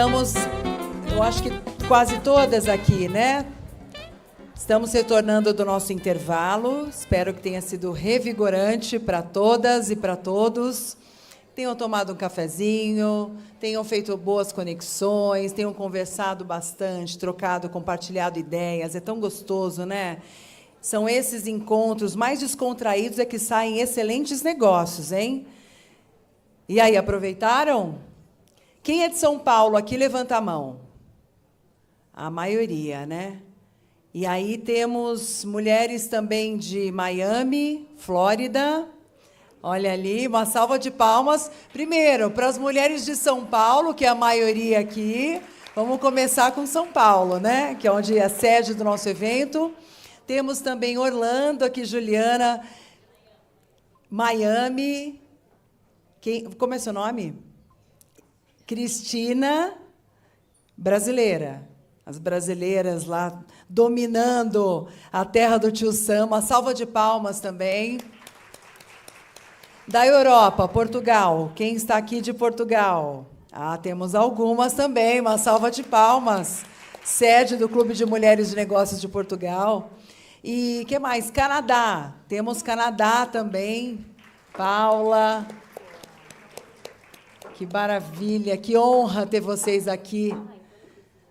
Estamos, eu acho que quase todas aqui, né? Estamos retornando do nosso intervalo. Espero que tenha sido revigorante para todas e para todos. Tenham tomado um cafezinho, tenham feito boas conexões, tenham conversado bastante, trocado, compartilhado ideias. É tão gostoso, né? São esses encontros mais descontraídos é que saem excelentes negócios, hein? E aí, aproveitaram? Quem é de São Paulo aqui, levanta a mão. A maioria, né? E aí temos mulheres também de Miami, Flórida. Olha ali, uma salva de palmas. Primeiro, para as mulheres de São Paulo, que é a maioria aqui. Vamos começar com São Paulo, né? Que é onde é a sede do nosso evento. Temos também Orlando, aqui Juliana. Miami. Como é seu nome? Cristina, brasileira. As brasileiras lá dominando a terra do tio Sam. Uma salva de palmas também. Da Europa, Portugal. Quem está aqui de Portugal? Ah, temos algumas também. Uma salva de palmas. Sede do Clube de Mulheres de Negócios de Portugal. E que mais? Canadá. Temos Canadá também. Paula. Que maravilha, que honra ter vocês aqui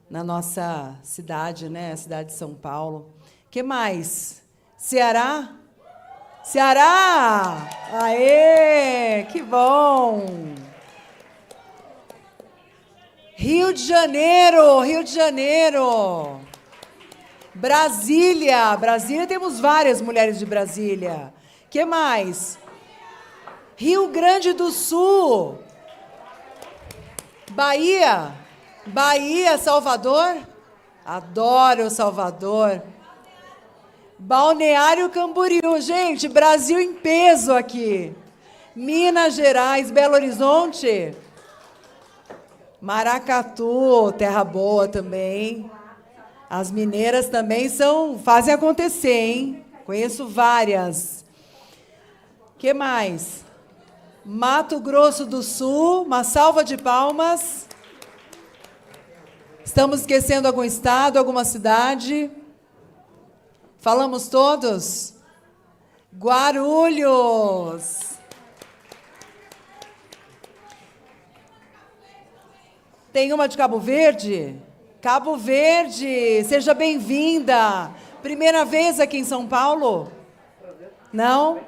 na nossa cidade, né? A cidade de São Paulo. Que mais? Ceará? Ceará! Aê! Que bom! Rio de Janeiro! Rio de Janeiro! Brasília! Brasília, temos várias mulheres de Brasília. Que mais? Rio Grande do Sul! Bahia, Bahia, Salvador, adoro Salvador. Balneário Camboriú, gente, Brasil em peso aqui. Minas Gerais, Belo Horizonte, Maracatu, terra boa também. As mineiras também fazem acontecer, hein? Conheço várias. Que mais? Mato Grosso do Sul, uma salva de palmas. Estamos esquecendo algum estado, alguma cidade? Falamos todos? Guarulhos. Tem uma de Cabo Verde? Cabo Verde, seja bem-vinda. Primeira vez aqui em São Paulo? Não?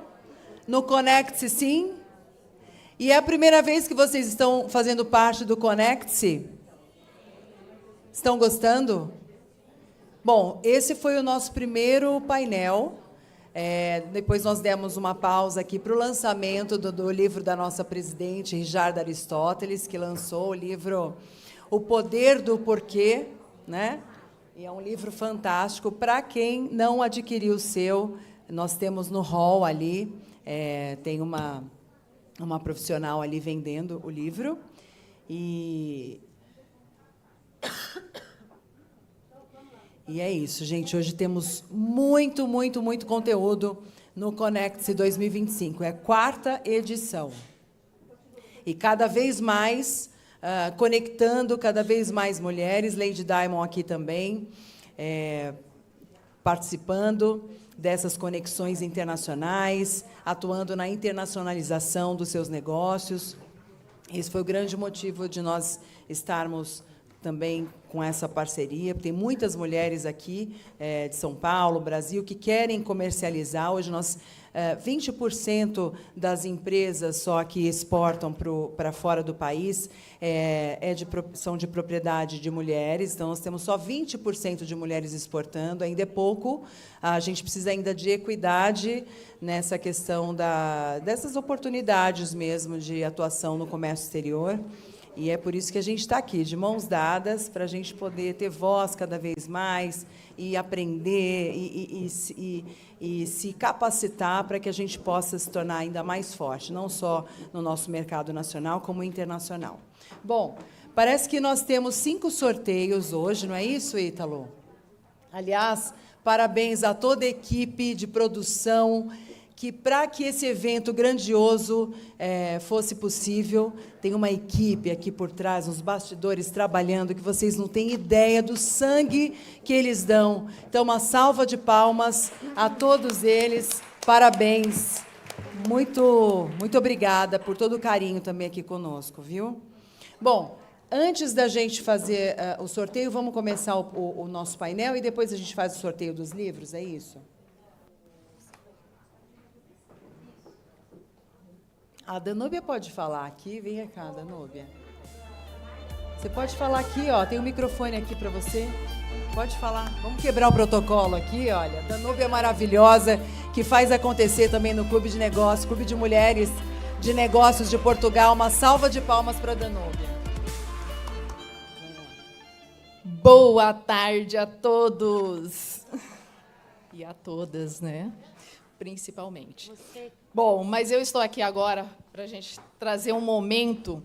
No Conecte-se, sim? E é a primeira vez que vocês estão fazendo parte do Conecte-se? Estão gostando? Bom, esse foi o nosso primeiro painel. Depois nós demos uma pausa aqui para o lançamento do livro da nossa presidente, Rijarda Aristóteles, que lançou o livro O Poder do Porquê, né? E é um livro fantástico. Para quem não adquiriu o seu, nós temos no hall ali, tem uma profissional ali vendendo o livro. E é isso, gente. Hoje temos muito, muito, muito conteúdo no Conecte-se 2025. É a 4ª edição. E cada vez mais, conectando cada vez mais mulheres. Lady Diamond aqui também, participando dessas conexões internacionais, atuando na internacionalização dos seus negócios. Esse foi o grande motivo de nós estarmos também com essa parceria. Tem muitas mulheres aqui de São Paulo, Brasil, que querem comercializar. Hoje, 20% das empresas só que exportam para fora do país são de propriedade de mulheres. Então, nós temos só 20% de mulheres exportando. Ainda é pouco. A gente precisa ainda de equidade nessa questão dessas oportunidades mesmo de atuação no comércio exterior. E é por isso que a gente está aqui, de mãos dadas, para a gente poder ter voz cada vez mais e aprender e se capacitar para que a gente possa se tornar ainda mais forte, não só no nosso mercado nacional, como internacional. Bom, parece que nós temos 5 sorteios hoje, não é isso, Ítalo? Aliás, parabéns a toda a equipe de produção que, para que esse evento grandioso fosse possível, tem uma equipe aqui por trás, uns bastidores trabalhando, que vocês não têm ideia do sangue que eles dão. Então, uma salva de palmas a todos eles. Parabéns. Muito obrigada por todo o carinho também aqui conosco, viu? Bom, antes da gente fazer o sorteio, vamos começar o nosso painel e depois a gente faz o sorteio dos livros, é isso? A Danúbia pode falar aqui. Vem cá, Danúbia. Você pode falar aqui, ó. Tem um microfone aqui para você. Pode falar. Vamos quebrar o protocolo aqui, olha. A Danúbia é maravilhosa, que faz acontecer também no Clube de Negócios, Clube de Mulheres de Negócios de Portugal. Uma salva de palmas para a Danúbia. Boa tarde a todos. E a todas, né? Principalmente. Bom, mas eu estou aqui agora para a gente trazer um momento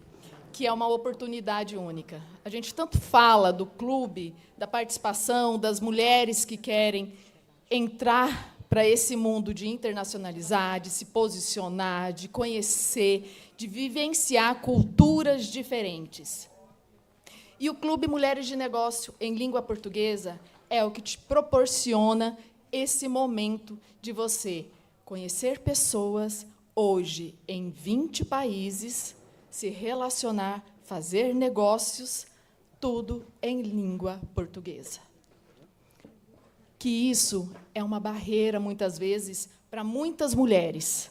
que é uma oportunidade única. A gente tanto fala do clube, da participação das mulheres que querem entrar para esse mundo de internacionalizar, de se posicionar, de conhecer, de vivenciar culturas diferentes. E o Clube Mulheres de Negócio em Língua Portuguesa é o que te proporciona esse momento de você conhecer pessoas hoje em 20 países, se relacionar, fazer negócios, tudo em língua portuguesa. Que isso é uma barreira, muitas vezes, para muitas mulheres.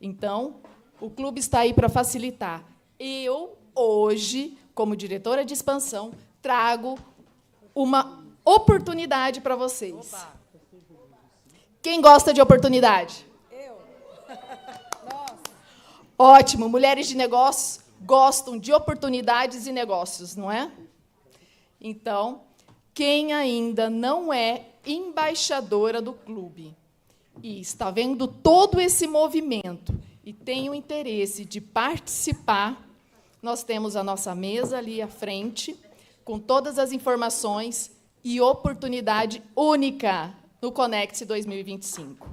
Então, o clube está aí para facilitar. Eu, hoje, como diretora de expansão, trago uma oportunidade para vocês. Opa. Quem gosta de oportunidade? Eu. Nossa. Ótimo. Mulheres de negócios gostam de oportunidades e negócios, não é? Então, quem ainda não é embaixadora do clube e está vendo todo esse movimento e tem o interesse de participar, nós temos a nossa mesa ali à frente, com todas as informações e oportunidade única no Conecte 2025.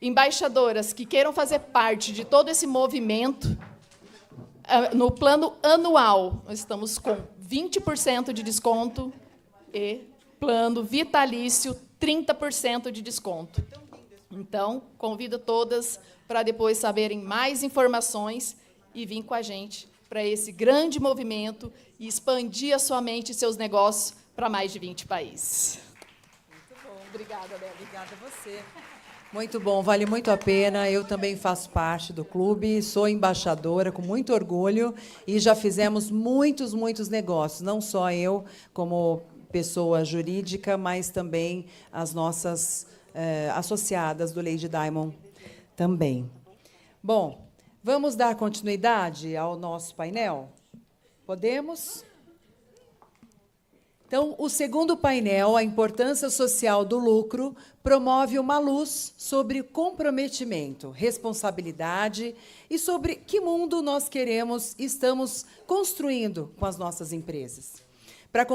Embaixadoras que queiram fazer parte de todo esse movimento, no plano anual, nós estamos com 20% de desconto e plano vitalício, 30% de desconto. Então, convido todas para depois saberem mais informações e vir com a gente para esse grande movimento e expandir a sua mente e seus negócios para mais de 20 países. Obrigada, Débora. Obrigada a você. Muito bom, vale muito a pena. Eu também faço parte do clube, sou embaixadora com muito orgulho e já fizemos muitos negócios, não só eu como pessoa jurídica, mas também as nossas associadas do Lady Diamond também. Bom, vamos dar continuidade ao nosso painel? Podemos? Então, o segundo painel, a importância social do lucro, promove uma luz sobre comprometimento, responsabilidade e sobre que mundo nós queremos e estamos construindo com as nossas empresas. Para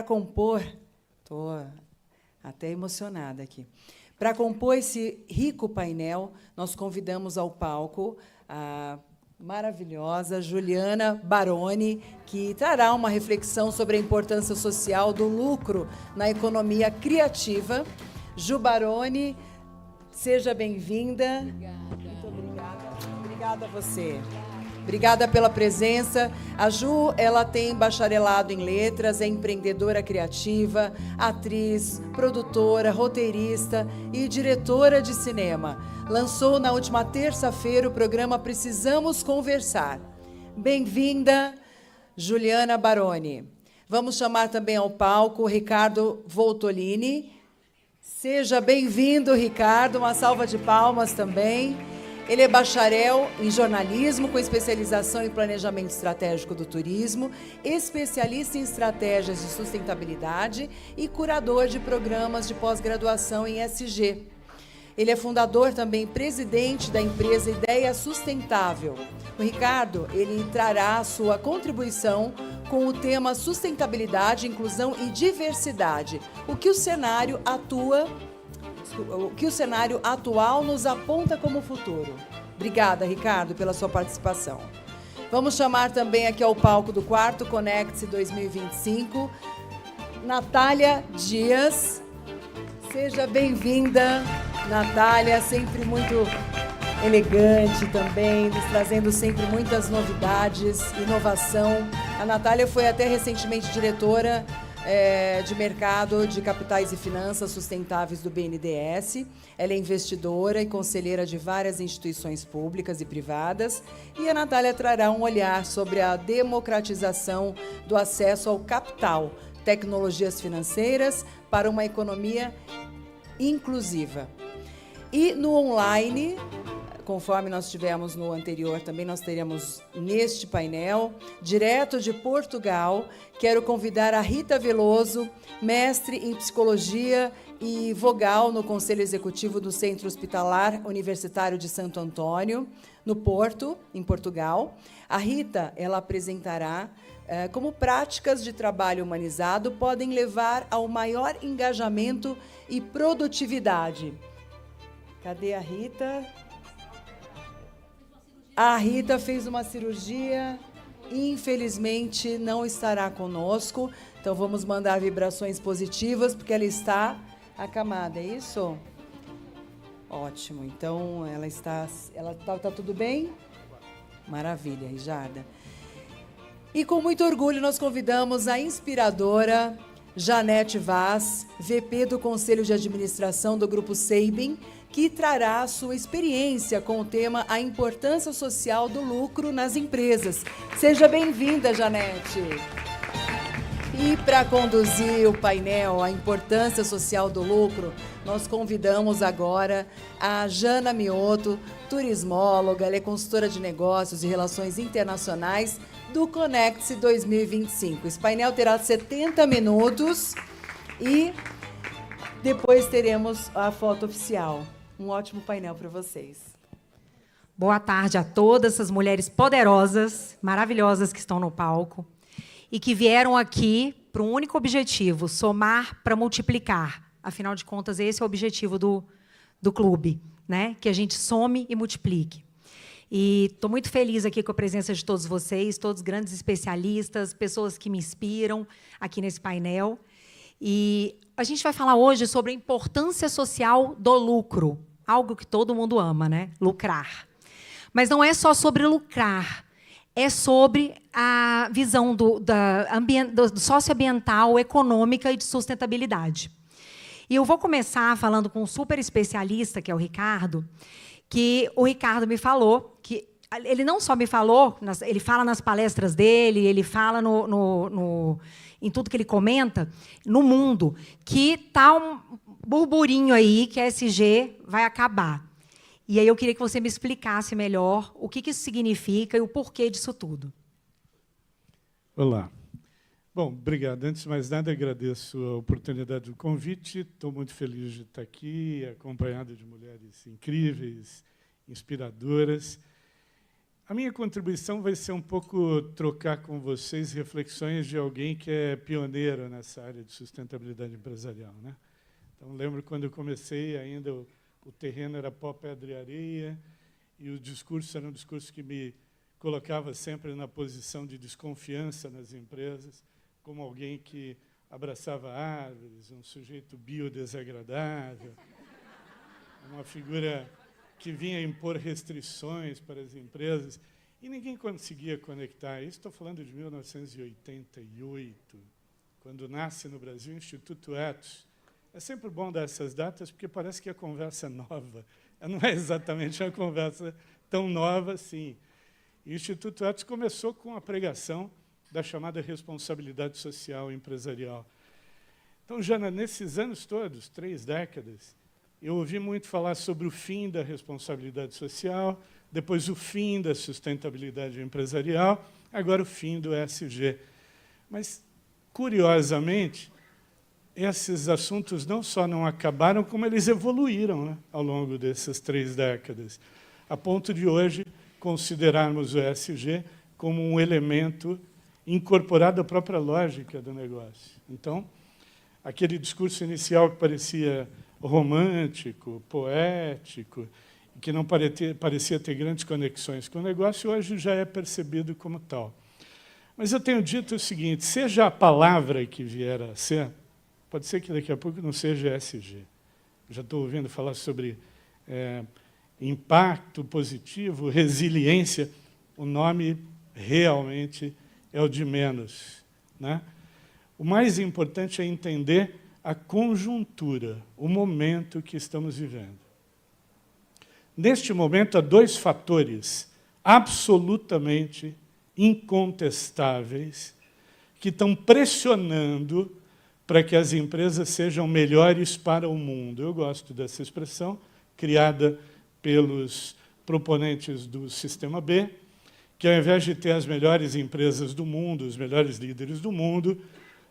compor, estou até emocionada aqui, para compor esse rico painel, nós convidamos ao palco a maravilhosa Juliana Baroni, que trará uma reflexão sobre a importância social do lucro na economia criativa. Ju Baroni, seja bem-vinda. Muito obrigada. Obrigada a você. Obrigada pela presença. A Ju, ela tem bacharelado em letras, é empreendedora criativa, atriz, produtora, roteirista e diretora de cinema. Lançou na última terça-feira o programa Precisamos Conversar. Bem-vinda, Juliana Baroni. Vamos chamar também ao palco o Ricardo Voltolini. Seja bem-vindo, Ricardo. Uma salva de palmas também. Ele é bacharel em jornalismo, com especialização em planejamento estratégico do turismo, especialista em estratégias de sustentabilidade e curador de programas de pós-graduação em ESG. Ele é fundador também e presidente da empresa Ideia Sustentável. O Ricardo, ele trará a sua contribuição com o tema sustentabilidade, inclusão e diversidade, o que o cenário atua o que o cenário atual nos aponta como futuro. Obrigada, Ricardo, pela sua participação. Vamos chamar também aqui ao palco do quarto Conecte 2025, Natália Dias. Seja bem-vinda, Natália, sempre muito elegante também, nos trazendo sempre muitas novidades, inovação. A Natália foi até recentemente diretora de mercado de capitais e finanças sustentáveis do BNDES. Ela é investidora e conselheira de várias instituições públicas e privadas. E a Natália trará um olhar sobre a democratização do acesso ao capital, tecnologias financeiras para uma economia inclusiva. E no online, conforme nós tivemos no anterior, também nós teremos neste painel, direto de Portugal, quero convidar a Rita Veloso, mestre em Psicologia e vogal no Conselho Executivo do Centro Hospitalar Universitário de Santo Antônio, no Porto, em Portugal. A Rita, ela apresentará como práticas de trabalho humanizado podem levar ao maior engajamento e produtividade. Cadê a Rita? A Rita fez uma cirurgia, infelizmente não estará conosco, então vamos mandar vibrações positivas, porque ela está acamada, é isso? Ótimo, então tá tudo bem? Maravilha, Rijarda. E com muito orgulho nós convidamos a inspiradora Janete Vaz, VP do Conselho de Administração do Grupo Seibin, que trará a sua experiência com o tema A Importância Social do Lucro nas Empresas. Seja bem-vinda, Janete. E para conduzir o painel A Importância Social do Lucro, nós convidamos agora a Jana Mioto, turismóloga, ela é consultora de negócios e relações internacionais do Conecte 2025. Esse painel terá 70 minutos e depois teremos a foto oficial. Um ótimo painel para vocês. Boa tarde a todas essas mulheres poderosas, maravilhosas que estão no palco e que vieram aqui para um único objetivo, somar para multiplicar. Afinal de contas, esse é o objetivo do clube, né? Que a gente some e multiplique. E estou muito feliz aqui com a presença de todos vocês, todos grandes especialistas, pessoas que me inspiram aqui nesse painel. E a gente vai falar hoje sobre a importância social do lucro, algo que todo mundo ama, né? Lucrar. Mas não é só sobre lucrar, é sobre a visão do socioambiental, econômica e de sustentabilidade. E eu vou começar falando com um super especialista, que é o Ricardo, que o Ricardo me falou, que ele não só me falou, ele fala nas palestras dele, ele fala em tudo que ele comenta, no mundo, que está um burburinho aí que a ESG vai acabar. E aí eu queria que você me explicasse melhor o que isso significa e o porquê disso tudo. Olá. Bom, obrigado. Antes de mais nada, agradeço a oportunidade do convite. Estou muito feliz de estar aqui, acompanhado de mulheres incríveis, inspiradoras. A minha contribuição vai ser um pouco trocar com vocês reflexões de alguém que é pioneiro nessa área de sustentabilidade empresarial, né? Então, lembro quando eu comecei, ainda o terreno era pó, pedra e areia, e o discurso era um discurso que me colocava sempre na posição de desconfiança nas empresas, como alguém que abraçava árvores, um sujeito biodesagradável, uma figura que vinha impor restrições para as empresas, e ninguém conseguia conectar. Isso estou falando de 1988, quando nasce no Brasil o Instituto Ethos. É sempre bom dar essas datas, porque parece que a conversa é nova. Não é exatamente uma conversa tão nova assim. E o Instituto Ethos começou com a pregação da chamada responsabilidade social empresarial. Então, Jana, nesses anos todos, 3 décadas, eu ouvi muito falar sobre o fim da responsabilidade social, depois o fim da sustentabilidade empresarial, agora o fim do ESG. Mas, curiosamente, esses assuntos não só não acabaram, como eles evoluíram, né, ao longo dessas 3 décadas, a ponto de hoje considerarmos o ESG como um elemento incorporado à própria lógica do negócio. Então, aquele discurso inicial que parecia romântico, poético, que não parecia ter grandes conexões com o negócio, hoje já é percebido como tal. Mas eu tenho dito o seguinte, seja a palavra que vier a ser, pode ser que daqui a pouco não seja ESG. Já estou ouvindo falar sobre impacto positivo, resiliência. O nome realmente é o de menos, né? O mais importante é entender a conjuntura, o momento que estamos vivendo. Neste momento, há dois fatores absolutamente incontestáveis que estão pressionando para que as empresas sejam melhores para o mundo. Eu gosto dessa expressão, criada pelos proponentes do Sistema B, que, ao invés de ter as melhores empresas do mundo, os melhores líderes do mundo,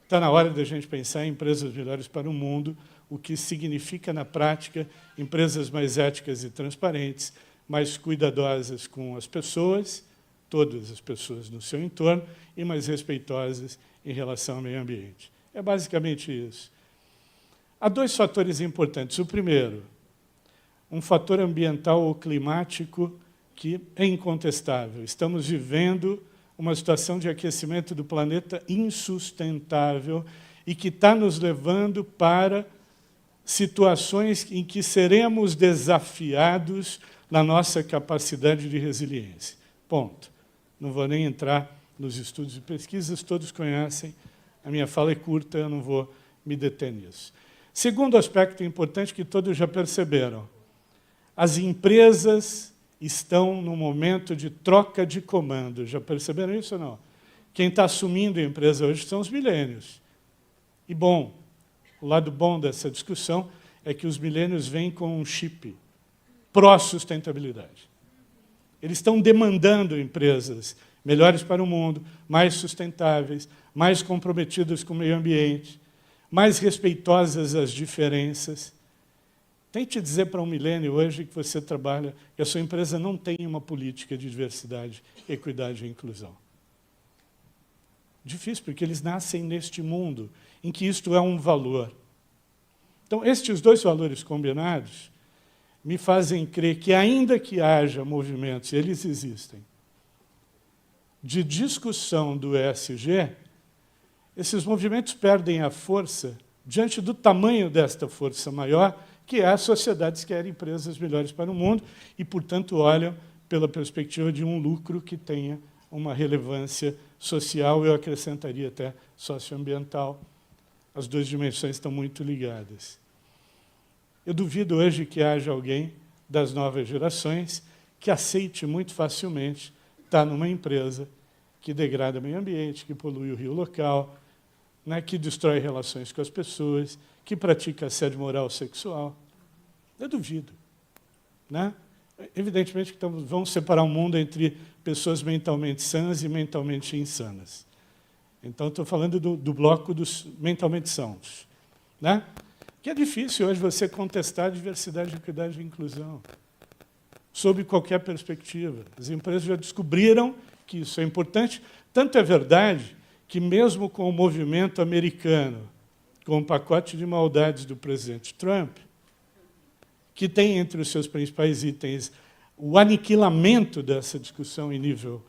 está na hora da gente pensar em empresas melhores para o mundo, o que significa, na prática, empresas mais éticas e transparentes, mais cuidadosas com as pessoas, todas as pessoas no seu entorno, e mais respeitosas em relação ao meio ambiente. É basicamente isso. Há dois fatores importantes. O primeiro, um fator ambiental ou climático que é incontestável. Estamos vivendo uma situação de aquecimento do planeta insustentável e que está nos levando para situações em que seremos desafiados na nossa capacidade de resiliência. Ponto. Não vou nem entrar nos estudos e pesquisas, todos conhecem. A minha fala é curta, eu não vou me deter nisso. Segundo aspecto importante que todos já perceberam, as empresas estão no momento de troca de comando. Já perceberam isso ou não? Quem está assumindo a empresa hoje são os milênios. E, bom, o lado bom dessa discussão é que os milênios vêm com um chip pró-sustentabilidade. Eles estão demandando empresas melhores para o mundo, mais sustentáveis, mais comprometidas com o meio ambiente, mais respeitosas às diferenças. Tente dizer para um milênio hoje que você trabalha, que a sua empresa não tem uma política de diversidade, equidade e inclusão. Difícil, porque eles nascem neste mundo em que isto é um valor. Então, estes dois valores combinados me fazem crer que, ainda que haja movimentos, e eles existem, de discussão do ESG, esses movimentos perdem a força diante do tamanho desta força maior, que é as sociedades que querem empresas melhores para o mundo e, portanto, olham pela perspectiva de um lucro que tenha uma relevância social, eu acrescentaria até socioambiental. As duas dimensões estão muito ligadas. Eu duvido hoje que haja alguém das novas gerações que aceite muito facilmente estar numa empresa que degrada o meio ambiente, que polui o rio local, né, que destrói relações com as pessoas, que pratica assédio moral sexual. Eu duvido. Né? Evidentemente que vamos separar o mundo entre pessoas mentalmente sãs e mentalmente insanas. Então, estou falando do bloco dos mentalmente sãos. Né? Que é difícil hoje você contestar a diversidade, equidade e inclusão, sob qualquer perspectiva. As empresas já descobriram que isso é importante. Tanto é verdade que, mesmo com o movimento americano, com o pacote de maldades do presidente Trump, que tem entre os seus principais itens o aniquilamento dessa discussão em nível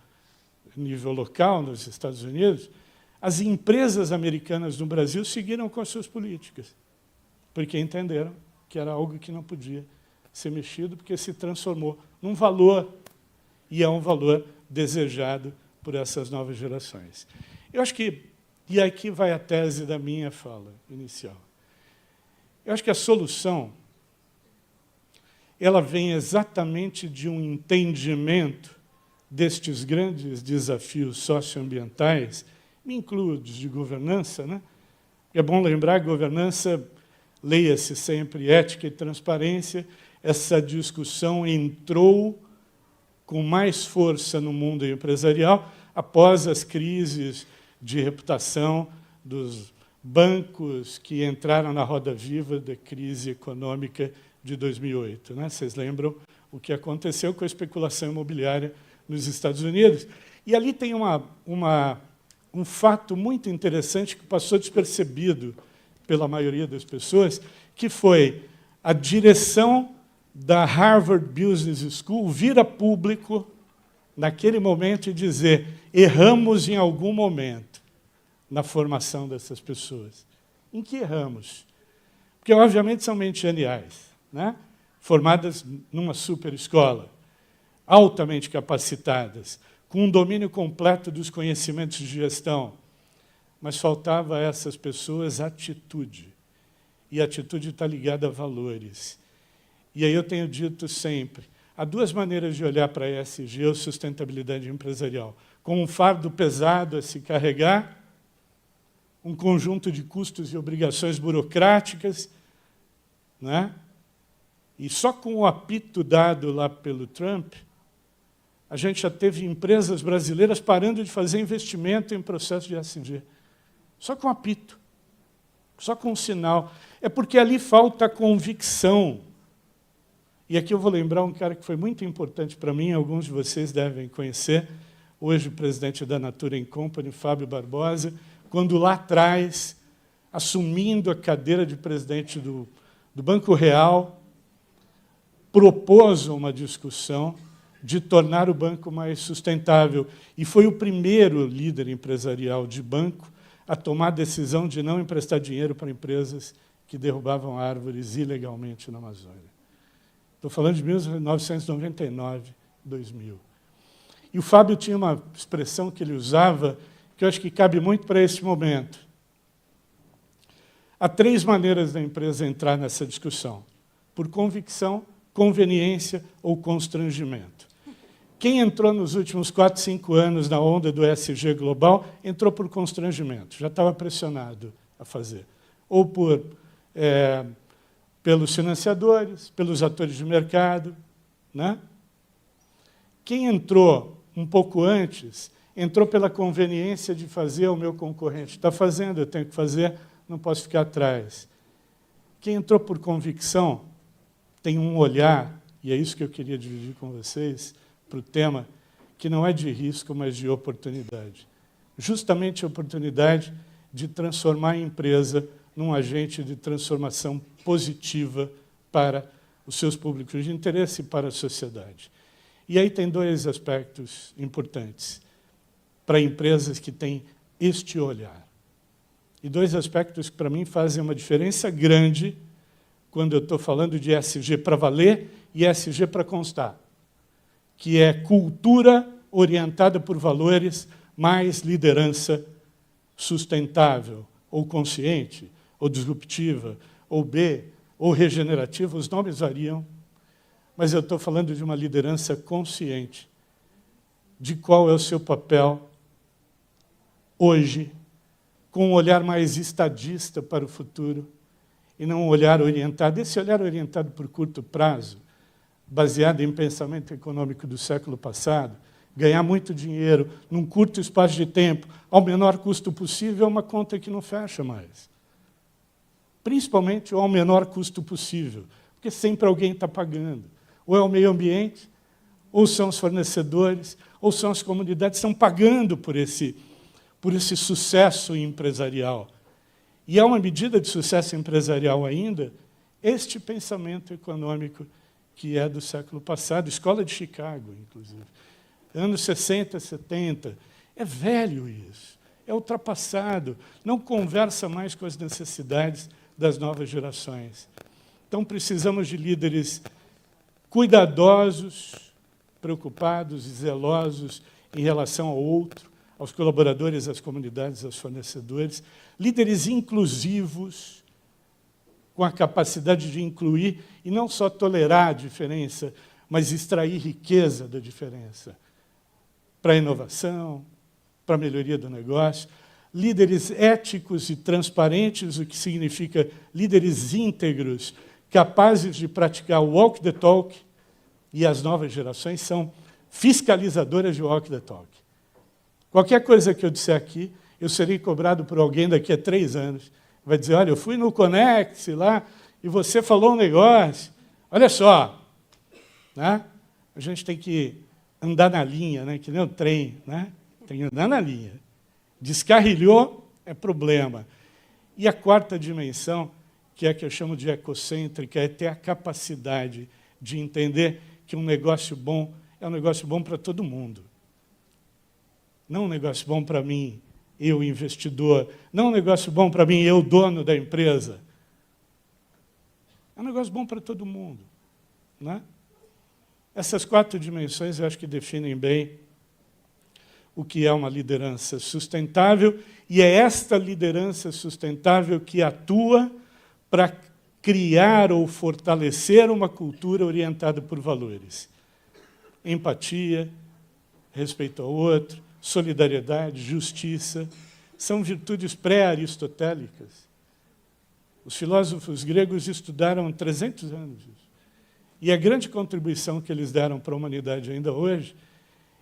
local nos Estados Unidos, as empresas americanas no Brasil seguiram com as suas políticas, porque entenderam que era algo que não podia ser mexido, porque se transformou num valor, e é um valor desejado por essas novas gerações. Eu acho que, e aqui vai a tese da minha fala inicial, eu acho que a solução ela vem exatamente de um entendimento destes grandes desafios socioambientais, me incluo os de governança, né? É bom lembrar que governança, leia-se sempre ética e transparência, essa discussão entrou com mais força no mundo empresarial após as crises de reputação dos bancos que entraram na roda viva da crise econômica de 2008. Né? Vocês lembram o que aconteceu com a especulação imobiliária nos Estados Unidos? E ali tem um fato muito interessante que passou despercebido pela maioria das pessoas, que foi a direção da Harvard Business School vir a público, naquele momento, e dizer: erramos em algum momento na formação dessas pessoas. Em que erramos? Porque, obviamente, são mentes geniais, né? Formadas numa super escola, altamente capacitadas, com um domínio completo dos conhecimentos de gestão. Mas faltava a essas pessoas atitude. E a atitude está ligada a valores. E aí eu tenho dito sempre, há duas maneiras de olhar para a ESG ou sustentabilidade empresarial. Com um fardo pesado a se carregar, um conjunto de custos e obrigações burocráticas, né? E só com o apito dado lá pelo Trump, a gente já teve empresas brasileiras parando de fazer investimento em processo de ESG. Só com apito, só com um sinal. É porque ali falta convicção. E aqui eu vou lembrar um cara que foi muito importante para mim, alguns de vocês devem conhecer, hoje o presidente da Natura Company, Fábio Barbosa, quando lá atrás, assumindo a cadeira de presidente do Banco Real, propôs uma discussão de tornar o banco mais sustentável. E foi o primeiro líder empresarial de banco a tomar a decisão de não emprestar dinheiro para empresas que derrubavam árvores ilegalmente na Amazônia. Estou falando de 1999, 2000. E o Fábio tinha uma expressão que ele usava, que eu acho que cabe muito para esse momento. Há três maneiras da empresa entrar nessa discussão: por convicção, conveniência ou constrangimento. Quem entrou nos últimos 4, 5 anos na onda do ESG global, entrou por constrangimento, já estava pressionado a fazer. Ou pelos financiadores, pelos atores de mercado, né? Quem entrou um pouco antes, entrou pela conveniência de fazer, o meu concorrente está fazendo, eu tenho que fazer, não posso ficar atrás. Quem entrou por convicção tem um olhar, e é isso que eu queria dividir com vocês, para o tema, que não é de risco, mas de oportunidade. Justamente a oportunidade de transformar a empresa num agente de transformação positiva para os seus públicos de interesse e para a sociedade. E aí tem dois aspectos importantes para empresas que têm este olhar. E dois aspectos que, para mim, fazem uma diferença grande quando eu estou falando de ESG para valer e ESG para constar, que é cultura orientada por valores, mais liderança sustentável, ou consciente, ou disruptiva, ou B, ou regenerativa, os nomes variam, mas eu estou falando de uma liderança consciente de qual é o seu papel hoje, com um olhar mais estadista para o futuro, e não um olhar orientado, esse olhar orientado por curto prazo, baseado em pensamento econômico do século passado, ganhar muito dinheiro num curto espaço de tempo, ao menor custo possível, é uma conta que não fecha mais. Principalmente ao menor custo possível, porque sempre alguém está pagando. Ou é o meio ambiente, ou são os fornecedores, ou são as comunidades que estão pagando por esse sucesso empresarial. E é uma medida de sucesso empresarial ainda este pensamento econômico que é do século passado, Escola de Chicago, inclusive. Anos 60, 70. É velho isso, é ultrapassado, não conversa mais com as necessidades das novas gerações. Então, precisamos de líderes cuidadosos, preocupados e zelosos em relação ao outro, aos colaboradores, às comunidades, aos fornecedores, líderes inclusivos, com a capacidade de incluir e não só tolerar a diferença, mas extrair riqueza da diferença para a inovação, para a melhoria do negócio. Líderes éticos e transparentes, o que significa líderes íntegros, capazes de praticar o walk the talk, e as novas gerações são fiscalizadoras de walk the talk. Qualquer coisa que eu disser aqui, eu serei cobrado por alguém daqui a 3 anos. Vai dizer, olha, eu fui no Conex lá e você falou um negócio. Olha só, né? A gente tem que andar na linha, né? Que nem o trem, né? Tem que andar na linha. Descarrilhou, é problema. E a quarta dimensão, que é a que eu chamo de ecocêntrica, é ter a capacidade de entender que um negócio bom é um negócio bom para todo mundo. Não um negócio bom para mim, eu investidor. Não um negócio bom para mim, eu dono da empresa. É um negócio bom para todo mundo, né? Essas 4 dimensões eu acho que definem bem o que é uma liderança sustentável, e é esta liderança sustentável que atua para criar ou fortalecer uma cultura orientada por valores. Empatia, respeito ao outro, solidariedade, justiça, são virtudes pré-aristotélicas. Os filósofos gregos estudaram 300 anos isso. E a grande contribuição que eles deram para a humanidade ainda hoje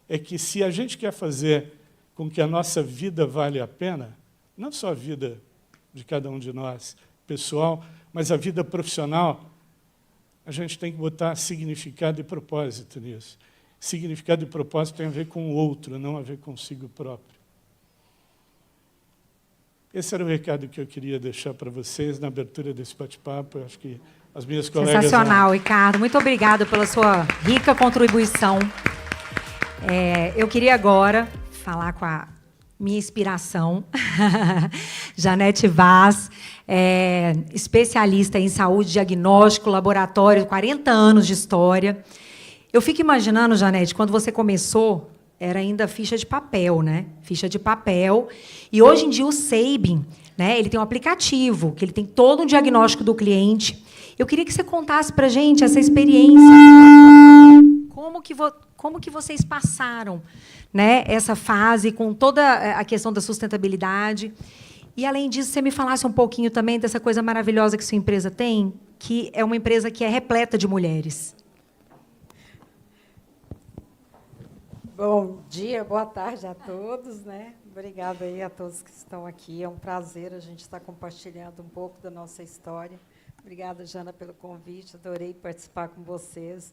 é que, se a gente quer fazer com que a nossa vida valha a pena, não só a vida de cada um de nós, pessoal, mas a vida profissional, a gente tem que botar significado e propósito nisso. Significado e propósito tem a ver com o outro, não a ver consigo próprio. Esse era o recado que eu queria deixar para vocês na abertura desse bate-papo. Eu acho que as minhas colegas... Sensacional, Ricardo. Muito obrigada pela sua rica contribuição. Eu queria agora falar com a minha inspiração, Janete Vaz, especialista em saúde, diagnóstico, laboratório, 40 anos de história. Eu fico imaginando, Janete, quando você começou, era ainda ficha de papel, né? Ficha de papel. E hoje em dia o Sabin, né? Ele tem um aplicativo, que ele tem todo um diagnóstico do cliente. Eu queria que você contasse para a gente essa experiência. Como que vocês passaram, né, essa fase com toda a questão da sustentabilidade? E, além disso, você me falasse um pouquinho também dessa coisa maravilhosa que sua empresa tem, que é uma empresa que é repleta de mulheres. Bom dia, boa tarde a todos, né? Obrigada aí a todos que estão aqui. É um prazer a gente estar compartilhando um pouco da nossa história. Obrigada, Jana, pelo convite. Adorei participar com vocês.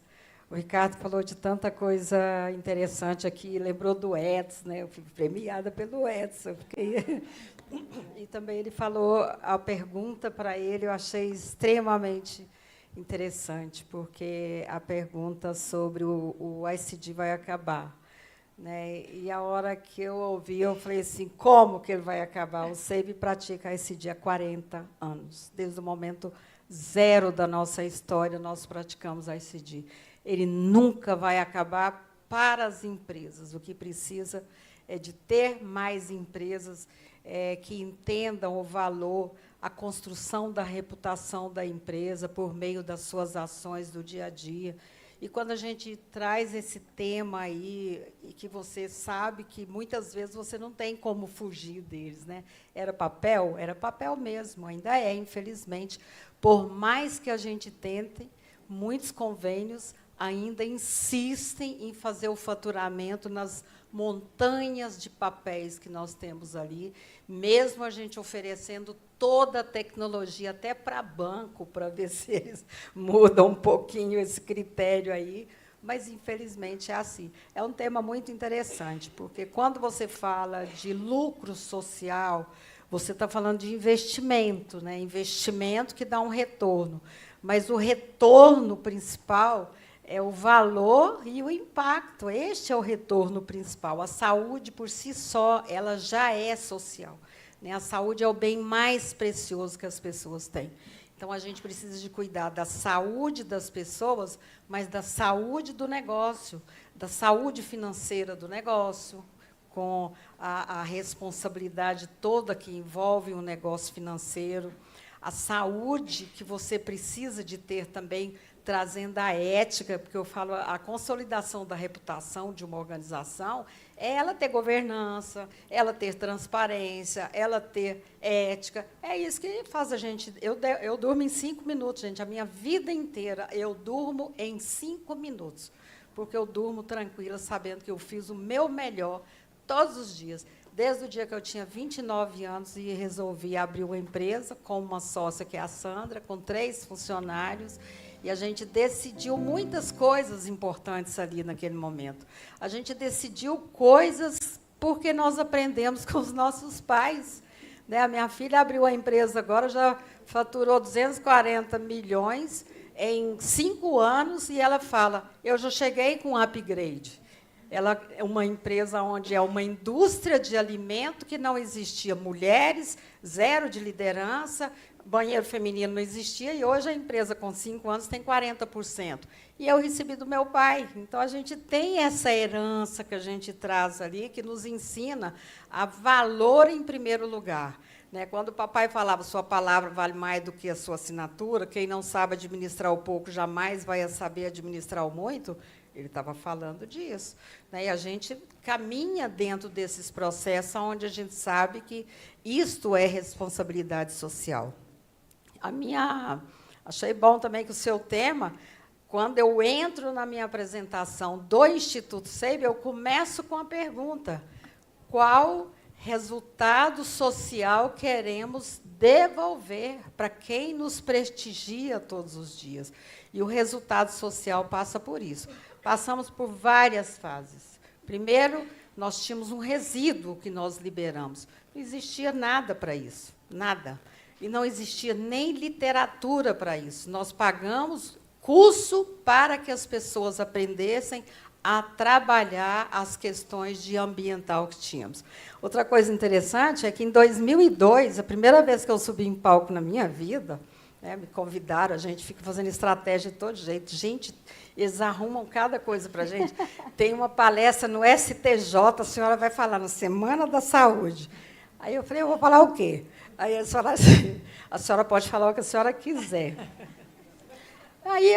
O Ricardo falou de tanta coisa interessante aqui, lembrou do Edson, né? Eu fui premiada pelo Edson. E também ele falou, a pergunta para ele eu achei extremamente interessante, porque a pergunta sobre o ICD vai acabar, né? E a hora que eu ouvi, eu falei assim, como que ele vai acabar? O SEIB pratica ICD há 40 anos. Desde o momento zero da nossa história, nós praticamos ICD. Ele nunca vai acabar para as empresas. O que precisa é de ter mais empresas que entendam o valor, a construção da reputação da empresa por meio das suas ações do dia a dia. E quando a gente traz esse tema aí, e que você sabe que muitas vezes você não tem como fugir deles, né? Era papel mesmo, ainda é, infelizmente. Por mais que a gente tente, muitos convênios ainda insistem em fazer o faturamento nas montanhas de papéis que nós temos ali, mesmo a gente oferecendo toda a tecnologia, até para banco, para ver se eles mudam um pouquinho esse critério aí, mas, infelizmente, é assim. É um tema muito interessante, porque, quando você fala de lucro social, você está falando de investimento, né? Investimento que dá um retorno, mas o retorno principal é o valor e o impacto. Este é o retorno principal. A saúde, por si só, ela já é social, né? A saúde é o bem mais precioso que as pessoas têm. Então, a gente precisa de cuidar da saúde das pessoas, mas da saúde do negócio, da saúde financeira do negócio, com a responsabilidade toda que envolve um negócio financeiro, a saúde que você precisa de ter também, trazendo a ética, porque eu falo, a consolidação da reputação de uma organização é ela ter governança, ela ter transparência, ela ter ética. É isso que faz a gente... Eu durmo em 5 minutos, gente. A minha vida inteira, eu durmo em 5 minutos, porque eu durmo tranquila, sabendo que eu fiz o meu melhor todos os dias. Desde o dia que eu tinha 29 anos e resolvi abrir uma empresa com uma sócia, que é a Sandra, com 3 funcionários, e a gente decidiu muitas coisas importantes ali naquele momento. A gente decidiu coisas porque nós aprendemos com os nossos pais. Né? A minha filha abriu a empresa agora, já faturou 240 milhões em 5 anos, e ela fala, eu já cheguei com um upgrade. Ela é uma empresa onde é uma indústria de alimento que não existia mulheres, zero de liderança, banheiro feminino não existia, e hoje a empresa, com 5 anos, tem 40%. E eu recebi do meu pai. Então, a gente tem essa herança que a gente traz ali, que nos ensina a valor em primeiro lugar. Né? Quando o papai falava, sua palavra vale mais do que a sua assinatura, quem não sabe administrar o pouco jamais vai saber administrar o muito, ele estava falando disso. Né? E a gente caminha dentro desses processos onde a gente sabe que isto é responsabilidade social. Achei bom também que o seu tema, quando eu entro na minha apresentação do Instituto SEIB, eu começo com a pergunta: qual resultado social queremos devolver para quem nos prestigia todos os dias? E o resultado social passa por isso. Passamos por várias fases. Primeiro, nós tínhamos um resíduo que nós liberamos. Não existia nada para isso, nada. E não existia nem literatura para isso. Nós pagamos curso para que as pessoas aprendessem a trabalhar as questões de ambiental que tínhamos. Outra coisa interessante é que, em 2002, a primeira vez que eu subi em palco na minha vida, né, me convidaram, a gente fica fazendo estratégia de todo jeito. Gente, eles arrumam cada coisa para a gente. Tem uma palestra no STJ, a senhora vai falar na Semana da Saúde. Aí eu falei, eu vou falar o quê? Aí eles falaram assim, a senhora pode falar o que a senhora quiser. Aí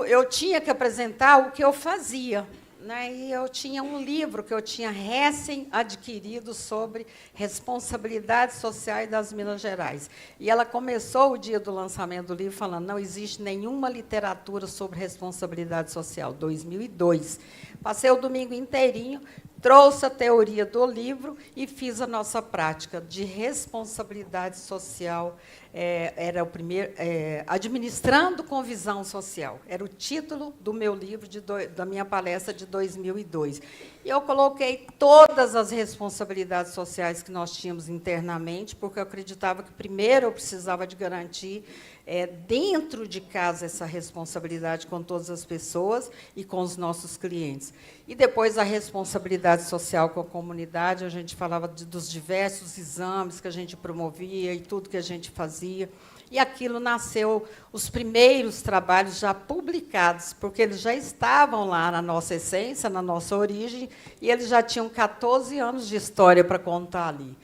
eu tinha que apresentar o que eu fazia. Né? E eu tinha um livro que eu tinha recém-adquirido sobre responsabilidade social das Minas Gerais. E ela começou o dia do lançamento do livro falando, não existe nenhuma literatura sobre responsabilidade social, 2002. Passei o domingo inteirinho, trouxe a teoria do livro e fiz a nossa prática de responsabilidade social. Era o primeiro, Administrando com Visão Social. Era o título do meu livro, da minha palestra de 2002. E eu coloquei todas as responsabilidades sociais que nós tínhamos internamente, porque eu acreditava que, primeiro, eu precisava de garantir dentro de casa essa responsabilidade com todas as pessoas e com os nossos clientes. E depois a responsabilidade social com a comunidade, a gente falava dos diversos exames que a gente promovia e tudo que a gente fazia. E aquilo nasceu, os primeiros trabalhos já publicados, porque eles já estavam lá na nossa essência, na nossa origem, e eles já tinham 14 anos de história para contar ali.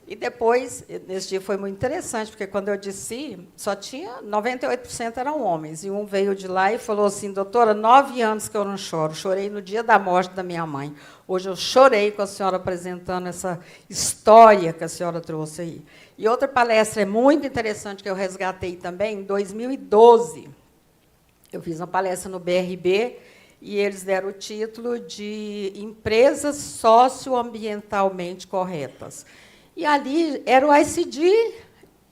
E depois, nesse dia foi muito interessante, porque quando eu disse, só tinha 98% eram homens. E um veio de lá e falou assim, doutora, 9 anos que eu não choro. Chorei no dia da morte da minha mãe. Hoje eu chorei com a senhora apresentando essa história que a senhora trouxe aí. E outra palestra muito interessante que eu resgatei também, em 2012. Eu fiz uma palestra no BRB e eles deram o título de Empresas Socioambientalmente Corretas. E ali era o ICD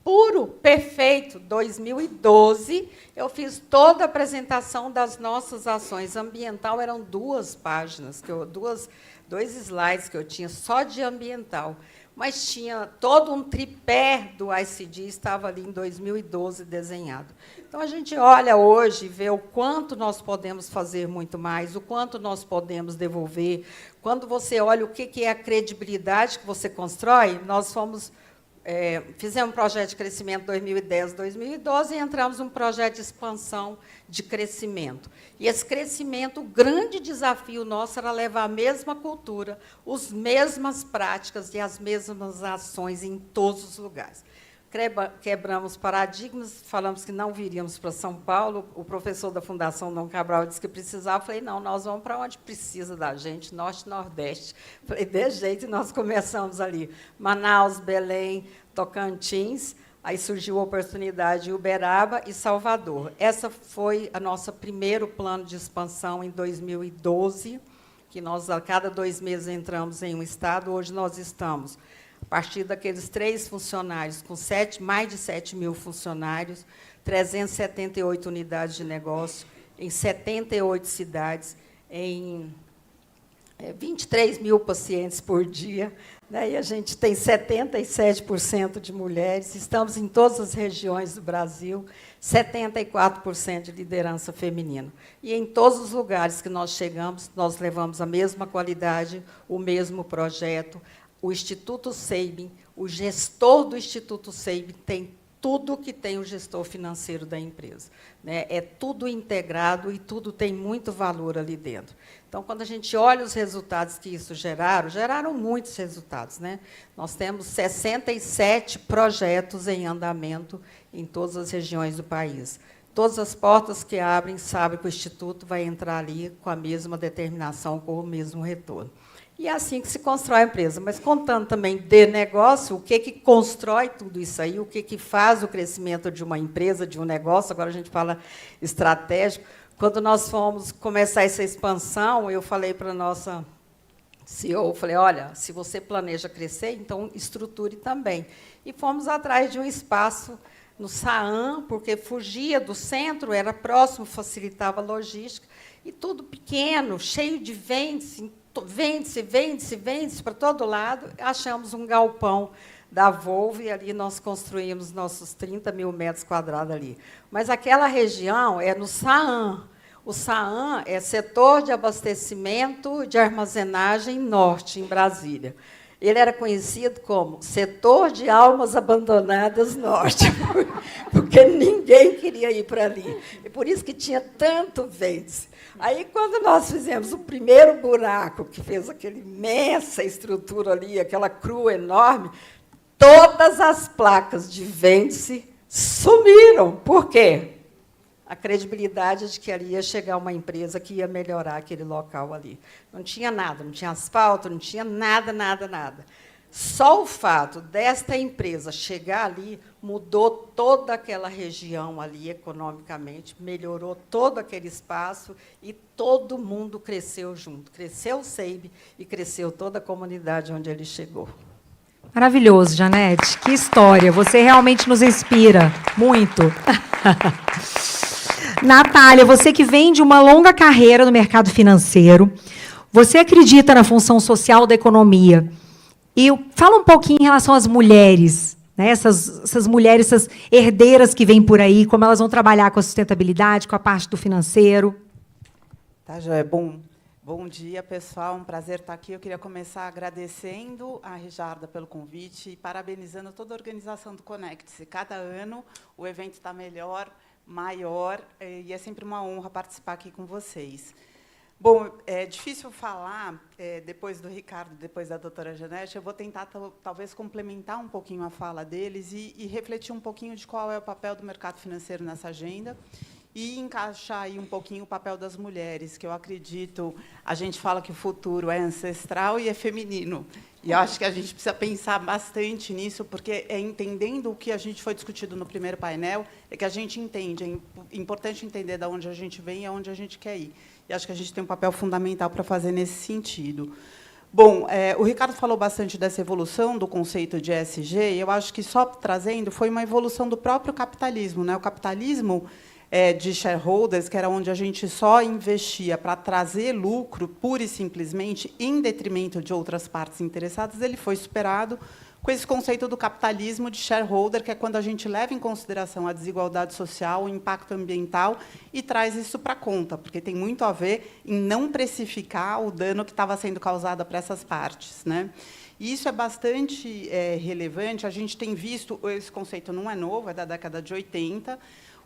puro, perfeito. 2012, eu fiz toda a apresentação das nossas ações ambiental, eram 2 páginas, dois slides que eu tinha só de ambiental. Mas tinha todo um tripé do ICD, estava ali em 2012 desenhado. Então, a gente olha hoje e vê o quanto nós podemos fazer muito mais, o quanto nós podemos devolver. Quando você olha o que é a credibilidade que você constrói, nós fizemos um projeto de crescimento 2010, 2012 e entramos num projeto de expansão de crescimento. E esse crescimento, o grande desafio nosso era levar a mesma cultura, as mesmas práticas e as mesmas ações em todos os lugares. Quebramos paradigmas, falamos que não viríamos para São Paulo. O professor da Fundação Dom Cabral disse que precisava. Eu falei, não, nós vamos para onde precisa da gente, Norte e Nordeste. Falei, de jeito, e nós começamos ali. Manaus, Belém, Tocantins, aí surgiu a oportunidade em Uberaba e Salvador. Essa foi a nossa primeiro plano de expansão em 2012, que nós, a cada 2 meses, entramos em um estado. Hoje nós estamos, a partir daqueles 3 funcionários, com mais de 7 mil funcionários, 378 unidades de negócio, em 78 cidades, em 23 mil pacientes por dia, né? E a gente tem 77% de mulheres, estamos em todas as regiões do Brasil, 74% de liderança feminina. E em todos os lugares que nós chegamos, nós levamos a mesma qualidade, o mesmo projeto. O Instituto Sabin, o gestor do Instituto Sabin tem tudo que tem o gestor financeiro da empresa, né? É tudo integrado e tudo tem muito valor ali dentro. Então, quando a gente olha os resultados que isso geraram muitos resultados, né? Nós temos 67 projetos em andamento em todas as regiões do país. Todas as portas que abrem, sabem que o Instituto vai entrar ali com a mesma determinação, com o mesmo retorno. E é assim que se constrói a empresa. Mas, contando também de negócio, o que constrói tudo isso aí, o que faz o crescimento de uma empresa, de um negócio, agora a gente fala estratégico. Quando nós fomos começar essa expansão, eu falei para a nossa CEO, falei, olha, se você planeja crescer, então estruture também. E fomos atrás de um espaço no Saam, porque fugia do centro, era próximo, facilitava a logística, e tudo pequeno, cheio de vende-se para todo lado. Achamos um galpão da Volvo e ali nós construímos nossos 30 mil metros quadrados ali. Mas aquela região é no Saam. O Saam é setor de abastecimento de armazenagem norte, em Brasília. Ele era conhecido como setor de almas abandonadas norte, porque ninguém queria ir para ali. E por isso que tinha tanto vende-se. Aí, quando nós fizemos o primeiro buraco, que fez aquela imensa estrutura ali, aquela crua enorme, todas as placas de vende-se sumiram. Por quê? A credibilidade de que ali ia chegar uma empresa que ia melhorar aquele local ali. Não tinha nada, não tinha asfalto, não tinha nada, nada, nada. Só o fato desta empresa chegar ali mudou toda aquela região ali economicamente, melhorou todo aquele espaço e todo mundo cresceu junto. Cresceu o SEIB e cresceu toda a comunidade onde ele chegou. Maravilhoso, Janete. Que história. Você realmente nos inspira muito. Natália, você que vem de uma longa carreira no mercado financeiro, você acredita na função social da economia? E fala um pouquinho em relação às mulheres, né? Essas mulheres, essas herdeiras que vêm por aí, como elas vão trabalhar com a sustentabilidade, com a parte do financeiro. Tá, Joé. Bom dia, pessoal. Um prazer estar aqui. Eu queria começar agradecendo a Rijarda pelo convite e parabenizando toda a organização do Conecte-se. Cada ano o evento está melhor, maior, e é sempre uma honra participar aqui com vocês. Bom, é difícil falar, depois do Ricardo, depois da doutora Janete, eu vou tentar, talvez, complementar um pouquinho a fala deles e refletir um pouquinho de qual é o papel do mercado financeiro nessa agenda e encaixar aí um pouquinho o papel das mulheres, que eu acredito, a gente fala que o futuro é ancestral e é feminino. E eu acho que a gente precisa pensar bastante nisso, porque é entendendo o que a gente foi discutido no primeiro painel, é que a gente entende, é importante entender de onde a gente vem e aonde a gente quer ir. E acho que a gente tem um papel fundamental para fazer nesse sentido. Bom, o Ricardo falou bastante dessa evolução do conceito de ESG, e eu acho que, só trazendo, foi uma evolução do próprio capitalismo, né? O capitalismo de shareholders, que era onde a gente só investia para trazer lucro, pura e simplesmente, em detrimento de outras partes interessadas, ele foi superado com esse conceito do capitalismo de shareholder, que é quando a gente leva em consideração a desigualdade social, o impacto ambiental, e traz isso para a conta, porque tem muito a ver em não precificar o dano que estava sendo causado para essas partes, né? E isso é bastante relevante. A gente tem visto, esse conceito não é novo, é da década de 80,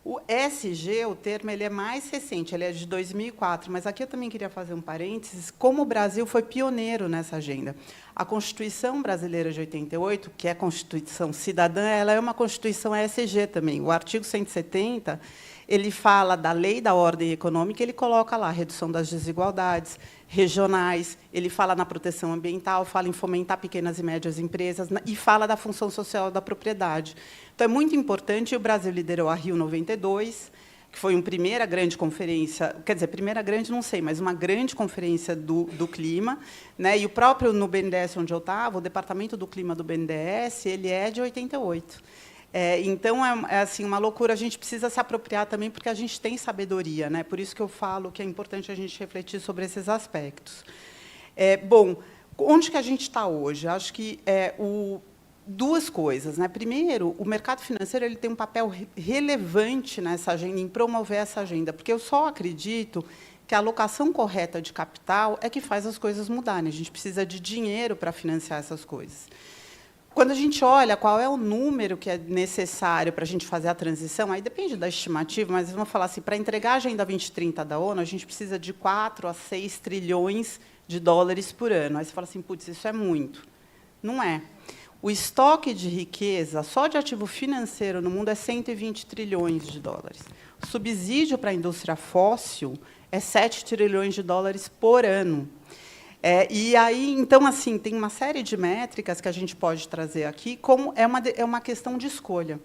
o ESG, o termo, ele é mais recente, ele é de 2004, mas aqui eu também queria fazer um parênteses, como o Brasil foi pioneiro nessa agenda. A Constituição Brasileira de 88, que é a Constituição Cidadã, ela é uma Constituição ESG também. O artigo 170, ele fala da lei da ordem econômica, ele coloca lá a redução das desigualdades regionais, ele fala na proteção ambiental, fala em fomentar pequenas e médias empresas e fala da função social da propriedade. Então, é muito importante, e o Brasil liderou a Rio 92, que foi uma primeira grande conferência, quer dizer, primeira grande, não sei, mas uma grande conferência do clima, né? E o próprio, no BNDES, onde eu estava, o Departamento do Clima do BNDES, ele é de 88. Então, assim, uma loucura. A gente precisa se apropriar também, porque a gente tem sabedoria, né? Por isso que eu falo que é importante a gente refletir sobre esses aspectos. Bom, onde que a gente está hoje? Acho que duas coisas, né? Primeiro, o mercado financeiro ele tem um papel relevante nessa agenda, em promover essa agenda, porque eu só acredito que a alocação correta de capital é que faz as coisas mudarem. A gente precisa de dinheiro para financiar essas coisas. Quando a gente olha qual é o número que é necessário para a gente fazer a transição, aí depende da estimativa, mas vamos falar assim, para entregar a Agenda 2030 da ONU, a gente precisa de 4 a 6 trilhões de dólares por ano. Aí você fala assim, putz, isso é muito. Não é. O estoque de riqueza, só de ativo financeiro no mundo, é 120 trilhões de dólares. O subsídio para a indústria fóssil é 7 trilhões de dólares por ano. E aí, então, assim, tem uma série de métricas que a gente pode trazer aqui, como é uma questão de escolha.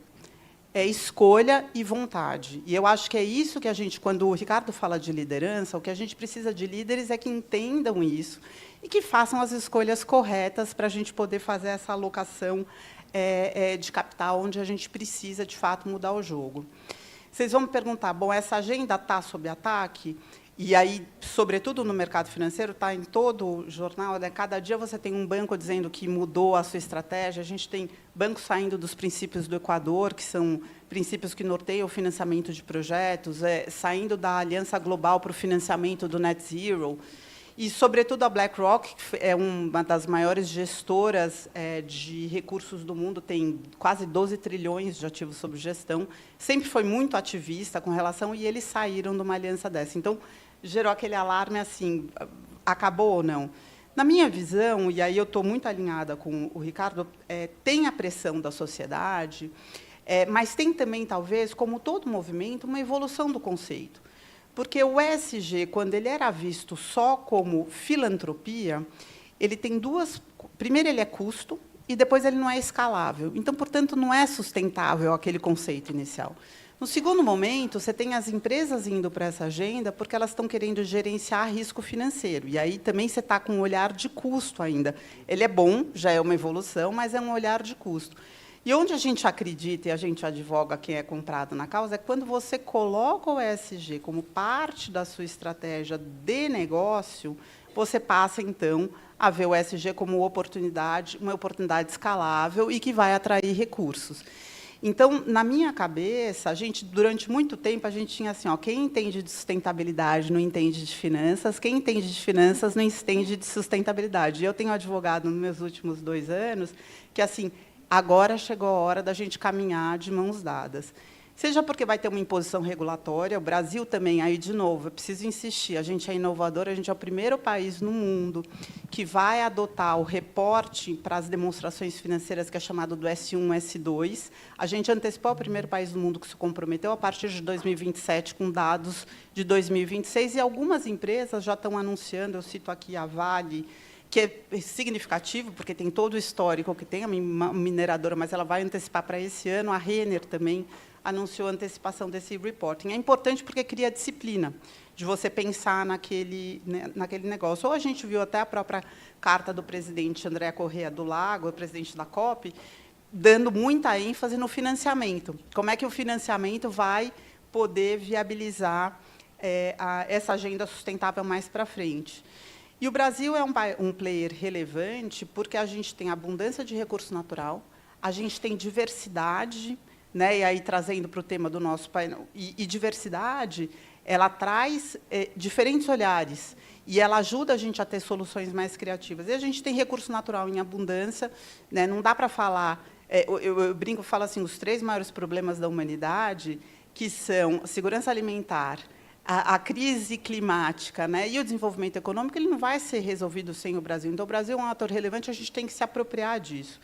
É escolha e vontade. E eu acho que é isso que a gente, quando o Ricardo fala de liderança, o que a gente precisa de líderes é que entendam isso e que façam as escolhas corretas para a gente poder fazer essa alocação de capital onde a gente precisa, de fato, mudar o jogo. Vocês vão me perguntar, bom, essa agenda está sob ataque? E aí, sobretudo no mercado financeiro, está em todo o jornal, né? Cada dia você tem um banco dizendo que mudou a sua estratégia, a gente tem bancos saindo dos princípios do Equador, que são princípios que norteiam o financiamento de projetos, saindo da Aliança Global para o financiamento do Net Zero, e, sobretudo, a BlackRock, que é uma das maiores gestoras de recursos do mundo, tem quase 12 trilhões de ativos sob gestão, sempre foi muito ativista com relação, e eles saíram de uma aliança dessa. Então, gerou aquele alarme assim, acabou ou não? Na minha visão, e aí eu estou muito alinhada com o Ricardo, tem a pressão da sociedade, mas tem também, talvez, como todo movimento, uma evolução do conceito. Porque o ESG, quando ele era visto só como filantropia, ele tem duas... Primeiro, ele é custo, e depois ele não é escalável. Então, portanto, não é sustentável aquele conceito inicial. No segundo momento, você tem as empresas indo para essa agenda porque elas estão querendo gerenciar risco financeiro. E aí também você está com um olhar de custo ainda. Ele é bom, já é uma evolução, mas é um olhar de custo. E onde a gente acredita e a gente advoga quem é comprado na causa é quando você coloca o ESG como parte da sua estratégia de negócio, você passa, então, a ver o ESG como uma oportunidade escalável e que vai atrair recursos. Então, na minha cabeça, durante muito tempo, a gente tinha assim, quem entende de sustentabilidade não entende de finanças, quem entende de finanças não entende de sustentabilidade. E eu tenho advogado nos meus últimos 2 anos que, assim, agora chegou a hora da gente caminhar de mãos dadas. Seja porque vai ter uma imposição regulatória, o Brasil também, aí, de novo, eu preciso insistir, a gente é inovador, a gente é o primeiro país no mundo que vai adotar o reporte para as demonstrações financeiras, que é chamado do S1, S2. A gente antecipou o primeiro país do mundo que se comprometeu a partir de 2027, com dados de 2026, e algumas empresas já estão anunciando, eu cito aqui a Vale, que é significativo, porque tem todo o histórico que tem, uma mineradora, mas ela vai antecipar para esse ano, a Renner também anunciou a antecipação desse reporting. É importante porque cria disciplina de você pensar naquele negócio. Ou a gente viu até a própria carta do presidente André Corrêa do Lago, o presidente da COP, dando muita ênfase no financiamento. Como é que o financiamento vai poder viabilizar essa agenda sustentável mais para frente? E o Brasil é um player relevante porque a gente tem abundância de recurso natural, a gente tem diversidade, né? E aí, trazendo para o tema do nosso painel, e diversidade, ela traz diferentes olhares, e ela ajuda a gente a ter soluções mais criativas. E a gente tem recurso natural em abundância, né? Não dá para falar... eu brinco, falo assim, os 3 maiores problemas da humanidade, que são a segurança alimentar, a crise climática, né, e o desenvolvimento econômico, ele não vai ser resolvido sem o Brasil. Então, o Brasil é um ator relevante, a gente tem que se apropriar disso.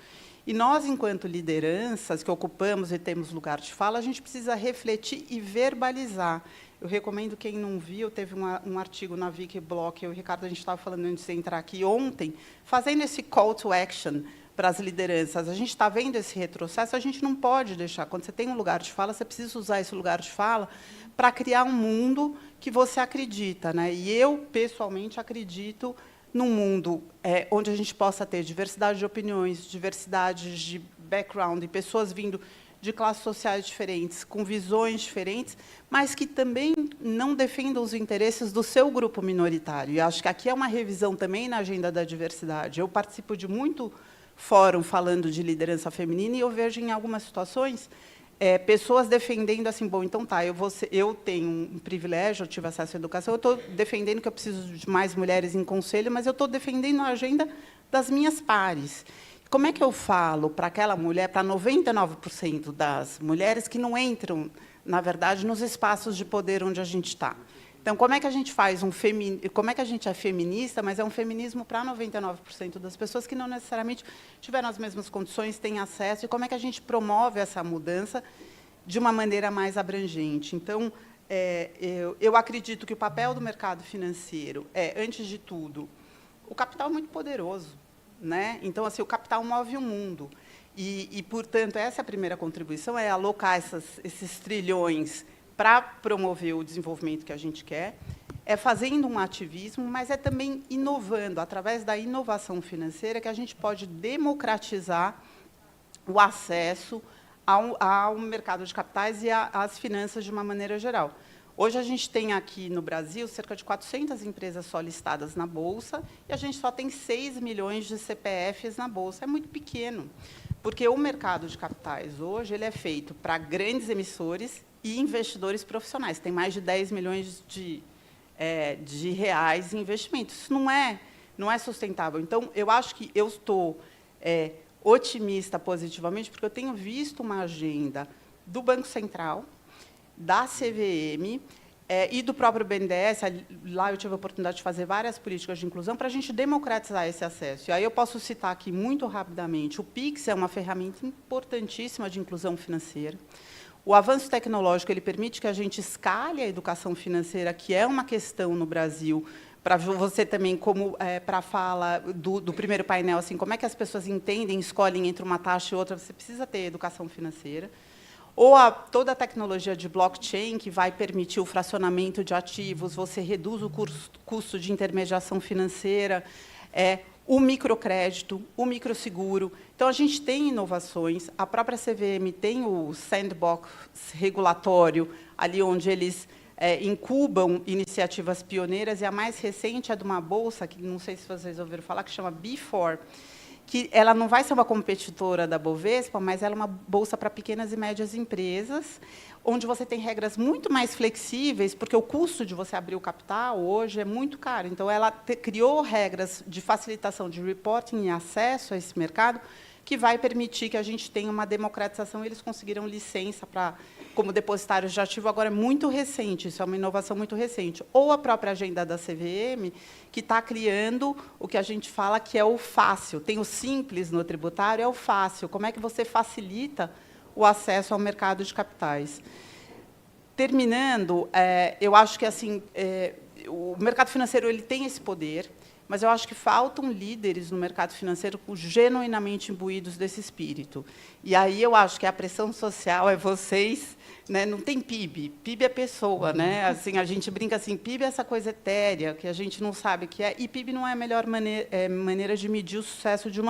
E nós, enquanto lideranças que ocupamos e temos lugar de fala, a gente precisa refletir e verbalizar. Eu recomendo, quem não viu, teve um artigo na Wikiblock, eu e o Ricardo, a gente estava falando antes de entrar aqui ontem, fazendo esse call to action para as lideranças. A gente está vendo esse retrocesso, a gente não pode deixar. Quando você tem um lugar de fala, você precisa usar esse lugar de fala para criar um mundo que você acredita, né? E eu, pessoalmente, acredito num mundo onde a gente possa ter diversidade de opiniões, diversidade de background, e pessoas vindo de classes sociais diferentes, com visões diferentes, mas que também não defendam os interesses do seu grupo minoritário. E acho que aqui é uma revisão também na agenda da diversidade. Eu participo de muito fórum falando de liderança feminina e eu vejo, em algumas situações, pessoas defendendo assim, bom, então tá, eu tenho um privilégio, eu tive acesso à educação, eu estou defendendo que eu preciso de mais mulheres em conselho, mas eu estou defendendo a agenda das minhas pares. Como é que eu falo para aquela mulher, para 99% das mulheres que não entram, na verdade, nos espaços de poder onde a gente está? Então, como é que a gente faz como é que a gente é feminista, mas é um feminismo para 99% das pessoas que não necessariamente tiveram as mesmas condições, têm acesso, e como é que a gente promove essa mudança de uma maneira mais abrangente? Então, eu acredito que o papel do mercado financeiro é, antes de tudo, o capital é muito poderoso, né? Então, assim, o capital move o mundo. Portanto, essa é a primeira contribuição, é alocar esses trilhões para promover o desenvolvimento que a gente quer, é fazendo um ativismo, mas é também inovando, através da inovação financeira, que a gente pode democratizar o acesso ao mercado de capitais e às finanças de uma maneira geral. Hoje, a gente tem aqui no Brasil cerca de 400 empresas só listadas na Bolsa e a gente só tem 6 milhões de CPFs na Bolsa. É muito pequeno, porque o mercado de capitais hoje ele é feito para grandes emissores e investidores profissionais. Tem mais de 10 milhões de reais em investimentos. Isso não é sustentável. Então, eu acho que eu estou otimista positivamente, porque eu tenho visto uma agenda do Banco Central, da CVM e do próprio BNDES. Lá eu tive a oportunidade de fazer várias políticas de inclusão para a gente democratizar esse acesso. E aí eu posso citar aqui muito rapidamente, o Pix é uma ferramenta importantíssima de inclusão financeira. O avanço tecnológico ele permite que a gente escale a educação financeira, que é uma questão no Brasil, para você também, como para a fala do primeiro painel, assim, como é que as pessoas entendem, escolhem entre uma taxa e outra, você precisa ter educação financeira. Ou toda a tecnologia de blockchain, que vai permitir o fracionamento de ativos, você reduz o custo de intermediação financeira, o microcrédito, o microseguro. Então, a gente tem inovações. A própria CVM tem o sandbox regulatório, ali onde eles incubam iniciativas pioneiras, e a mais recente é de uma bolsa, que não sei se vocês ouviram falar, que chama B4, que ela não vai ser uma competidora da Bovespa, mas ela é uma bolsa para pequenas e médias empresas, onde você tem regras muito mais flexíveis, porque o custo de você abrir o capital hoje é muito caro. Então, ela criou regras de facilitação de reporting e acesso a esse mercado, que vai permitir que a gente tenha uma democratização. Eles conseguiram licença como depositários de ativo, agora é muito recente, isso é uma inovação muito recente. Ou a própria agenda da CVM, que está criando o que a gente fala que é o fácil. Tem o simples no tributário, é o fácil. Como é que você facilita o acesso ao mercado de capitais? Terminando, eu acho que assim, o mercado financeiro ele tem esse poder, mas eu acho que faltam líderes no mercado financeiro genuinamente imbuídos desse espírito. E aí eu acho que a pressão social é vocês, né? Não tem PIB, PIB é pessoa, né? Assim, a gente brinca assim, PIB é essa coisa etérea que a gente não sabe o que é, e PIB não é a melhor maneira de medir o sucesso de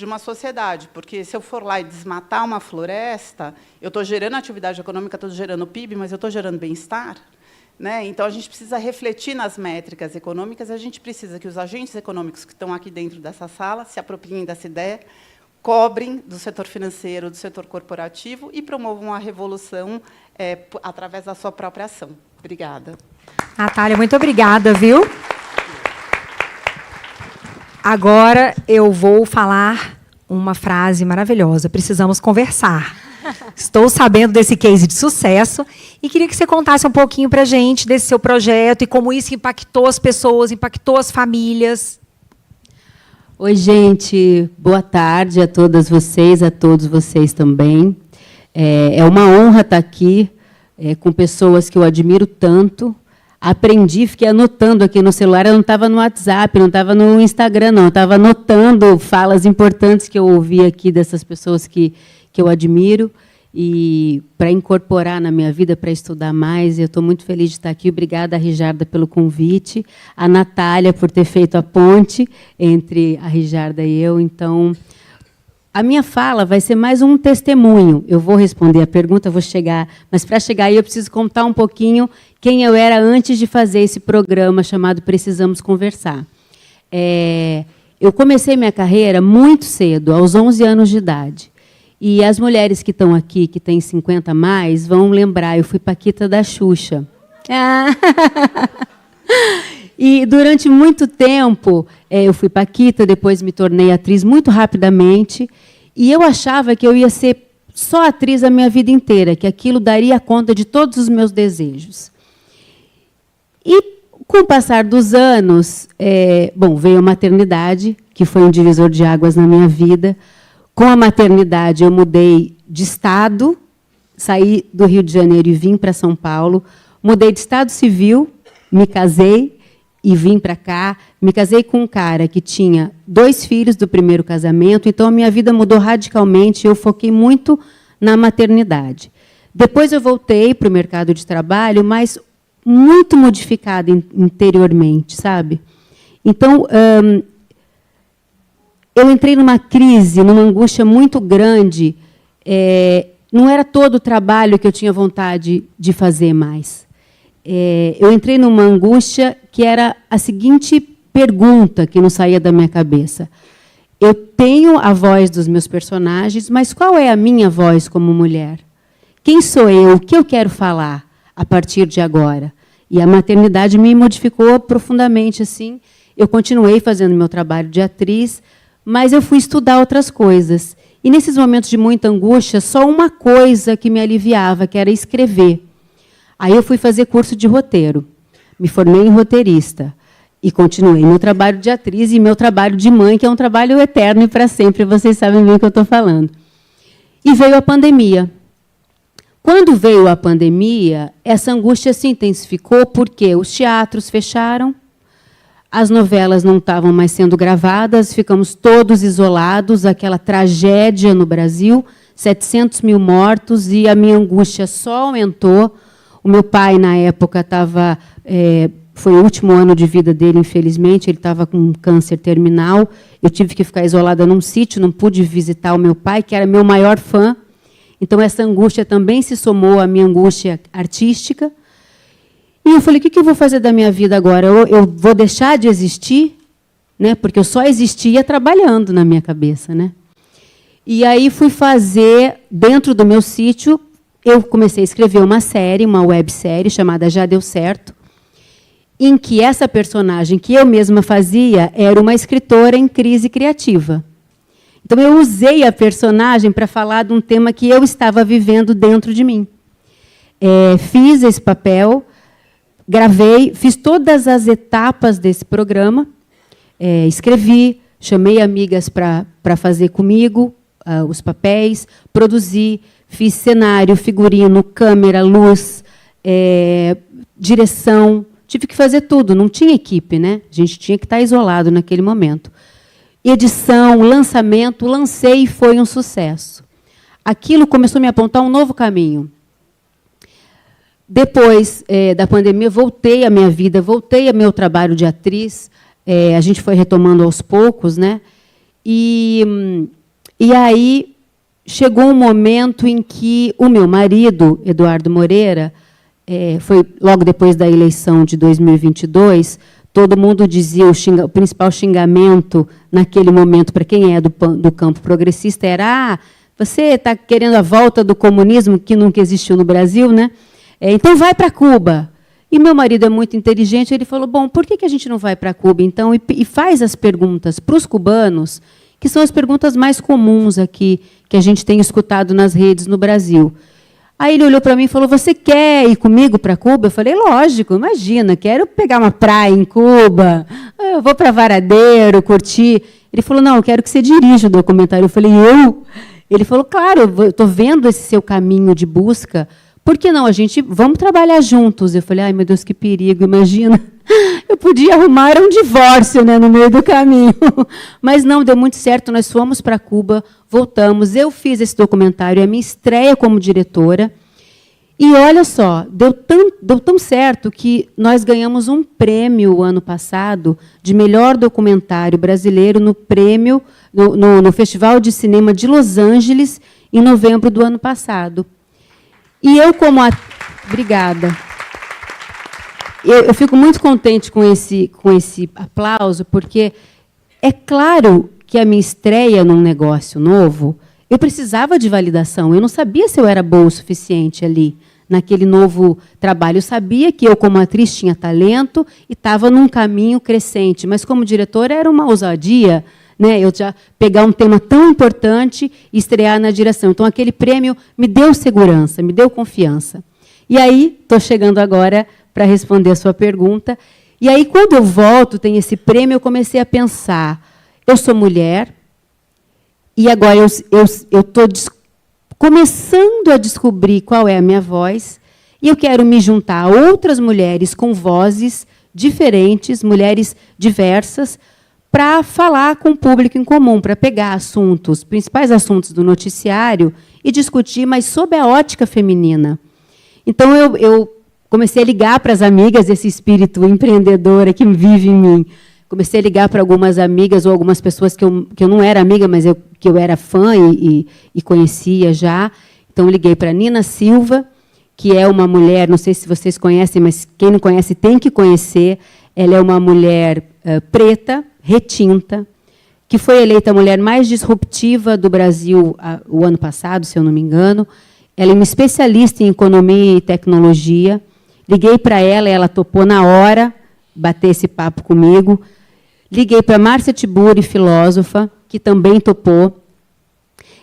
uma sociedade, porque se eu for lá e desmatar uma floresta, eu estou gerando atividade econômica, estou gerando PIB, mas eu estou gerando bem-estar. Né? Então, a gente precisa refletir nas métricas econômicas, a gente precisa que os agentes econômicos que estão aqui dentro dessa sala se apropriem dessa ideia, cobrem do setor financeiro, do setor corporativo e promovam a revolução através da sua própria ação. Obrigada. Natália, muito obrigada, viu? Agora eu vou falar uma frase maravilhosa. Precisamos conversar. Estou sabendo desse case de sucesso e queria que você contasse um pouquinho para a gente desse seu projeto e como isso impactou as pessoas, impactou as famílias. Oi, gente. Boa tarde a todas vocês, a todos vocês também. É uma honra estar aqui com pessoas que eu admiro tanto. Aprendi, fiquei anotando aqui no celular, eu não estava no WhatsApp, não estava no Instagram, não. Estava anotando falas importantes que eu ouvi aqui dessas pessoas que eu admiro, e para incorporar na minha vida, para estudar mais. Eu estou muito feliz de estar aqui. Obrigada, Rijarda, pelo convite. A Natália, por ter feito a ponte entre a Rijarda e eu. Então, A minha fala vai ser mais um testemunho. Eu vou responder a pergunta, vou chegar, mas para chegar aí eu preciso contar um pouquinho quem eu era antes de fazer esse programa chamado Precisamos Conversar. Eu comecei minha carreira muito cedo, aos 11 anos de idade. E as mulheres que estão aqui, que têm 50 a mais, vão lembrar, eu fui paquita da Xuxa. E durante muito tempo, eu fui paquita, depois me tornei atriz muito rapidamente, e eu achava que eu ia ser só atriz a minha vida inteira, que aquilo daria conta de todos os meus desejos. E, com o passar dos anos, veio a maternidade, que foi um divisor de águas na minha vida. Com a maternidade, eu mudei de estado, saí do Rio de Janeiro e vim para São Paulo, mudei de estado civil, me casei e vim para cá. Me casei com um cara que tinha 2 filhos do primeiro casamento, então a minha vida mudou radicalmente, eu foquei muito na maternidade. Depois eu voltei para o mercado de trabalho, mas muito modificada interiormente, sabe? Então, eu entrei numa crise, numa angústia muito grande. Não era todo o trabalho que eu tinha vontade de fazer mais. Eu entrei numa angústia que era a seguinte pergunta que não saía da minha cabeça. Eu tenho a voz dos meus personagens, mas qual é a minha voz como mulher? Quem sou eu? O que eu quero falar a partir de agora? E a maternidade me modificou profundamente. Assim. Eu continuei fazendo meu trabalho de atriz, mas eu fui estudar outras coisas. E, nesses momentos de muita angústia, só uma coisa que me aliviava, que era escrever. Aí eu fui fazer curso de roteiro. Me formei em roteirista. E continuei meu trabalho de atriz e meu trabalho de mãe, que é um trabalho eterno e para sempre. Vocês sabem bem o que eu estou falando. E veio a pandemia. Quando veio a pandemia, essa angústia se intensificou porque os teatros fecharam, as novelas não estavam mais sendo gravadas, ficamos todos isolados, aquela tragédia no Brasil, 700 mil mortos, e a minha angústia só aumentou. O meu pai, na época, foi o último ano de vida dele, infelizmente, ele estava com câncer terminal, eu tive que ficar isolada num sítio, não pude visitar o meu pai, que era meu maior fã. Então, essa angústia também se somou à minha angústia artística. E eu falei, o que eu vou fazer da minha vida agora? Eu vou deixar de existir? Né? Porque eu só existia trabalhando na minha cabeça. Né? E aí fui fazer, dentro do meu sítio, eu comecei a escrever uma série, uma websérie, chamada Já Deu Certo, em que essa personagem que eu mesma fazia era uma escritora em crise criativa. Então, eu usei a personagem para falar de um tema que eu estava vivendo dentro de mim. Fiz esse papel, gravei, fiz todas as etapas desse programa, escrevi, chamei amigas para fazer comigo os papéis, produzi, fiz cenário, figurino, câmera, luz, direção, tive que fazer tudo, não tinha equipe, né? A gente tinha que estar isolado naquele momento. Edição, lançamento, lancei e foi um sucesso. Aquilo começou a me apontar um novo caminho. Depois da pandemia, voltei à minha vida, voltei ao meu trabalho de atriz, a gente foi retomando aos poucos, né? E aí chegou um momento em que o meu marido, Eduardo Moreira, foi logo depois da eleição de 2022, todo mundo dizia, o principal xingamento naquele momento, para quem é do campo progressista, era você está querendo a volta do comunismo, que nunca existiu no Brasil, né? Então vai para Cuba. E meu marido é muito inteligente, ele falou, bom, por que a gente não vai para Cuba, então? E faz as perguntas para os cubanos, que são as perguntas mais comuns aqui, que a gente tem escutado nas redes no Brasil. Aí ele olhou para mim e falou, você quer ir comigo para Cuba? Eu falei, lógico, imagina, quero pegar uma praia em Cuba, eu vou para Varadeiro, curtir. Ele falou, não, eu quero que você dirija o documentário. Eu falei, eu? Ele falou, claro, eu estou vendo esse seu caminho de busca, por que não? Vamos trabalhar juntos. Eu falei, ai, meu Deus, que perigo, imagina. Eu podia arrumar um divórcio, né, no meio do caminho. Mas não, deu muito certo, nós fomos para Cuba, voltamos, eu fiz esse documentário, é a minha estreia como diretora, E olha só, deu tão certo que nós ganhamos um prêmio ano passado de melhor documentário brasileiro no prêmio no Festival de Cinema de Los Angeles, em novembro do ano passado. E eu, como obrigada. Eu fico muito contente com esse aplauso, porque é claro que a minha estreia num negócio novo, eu precisava de validação. Eu não sabia se eu era boa o suficiente ali, naquele novo trabalho. Eu sabia que eu, como atriz, tinha talento e estava num caminho crescente. Mas, como diretora, era uma ousadia, né? Eu já pegar um tema tão importante e estrear na direção. Então, aquele prêmio me deu segurança, me deu confiança. E aí, estou chegando agora para responder a sua pergunta. E aí, quando eu volto, tem esse prêmio, eu comecei a pensar, eu sou mulher, e agora eu estou começando a descobrir qual é a minha voz, e eu quero me juntar a outras mulheres com vozes diferentes, mulheres diversas, para falar com o público em comum, para pegar assuntos, principais assuntos do noticiário, e discutir, mas sob a ótica feminina. Então, eu comecei a ligar para as amigas, esse espírito empreendedor que vive em mim. Comecei a ligar para algumas amigas ou algumas pessoas que eu não era amiga, mas que eu era fã e conhecia já. Então, liguei para Nina Silva, que é uma mulher, não sei se vocês conhecem, mas quem não conhece tem que conhecer. Ela é uma mulher preta, retinta, que foi eleita a mulher mais disruptiva do Brasil o ano passado, se eu não me engano. Ela é uma especialista em economia e tecnologia. Liguei para ela, ela topou na hora bater esse papo comigo. Liguei para Márcia Tiburi, filósofa, que também topou.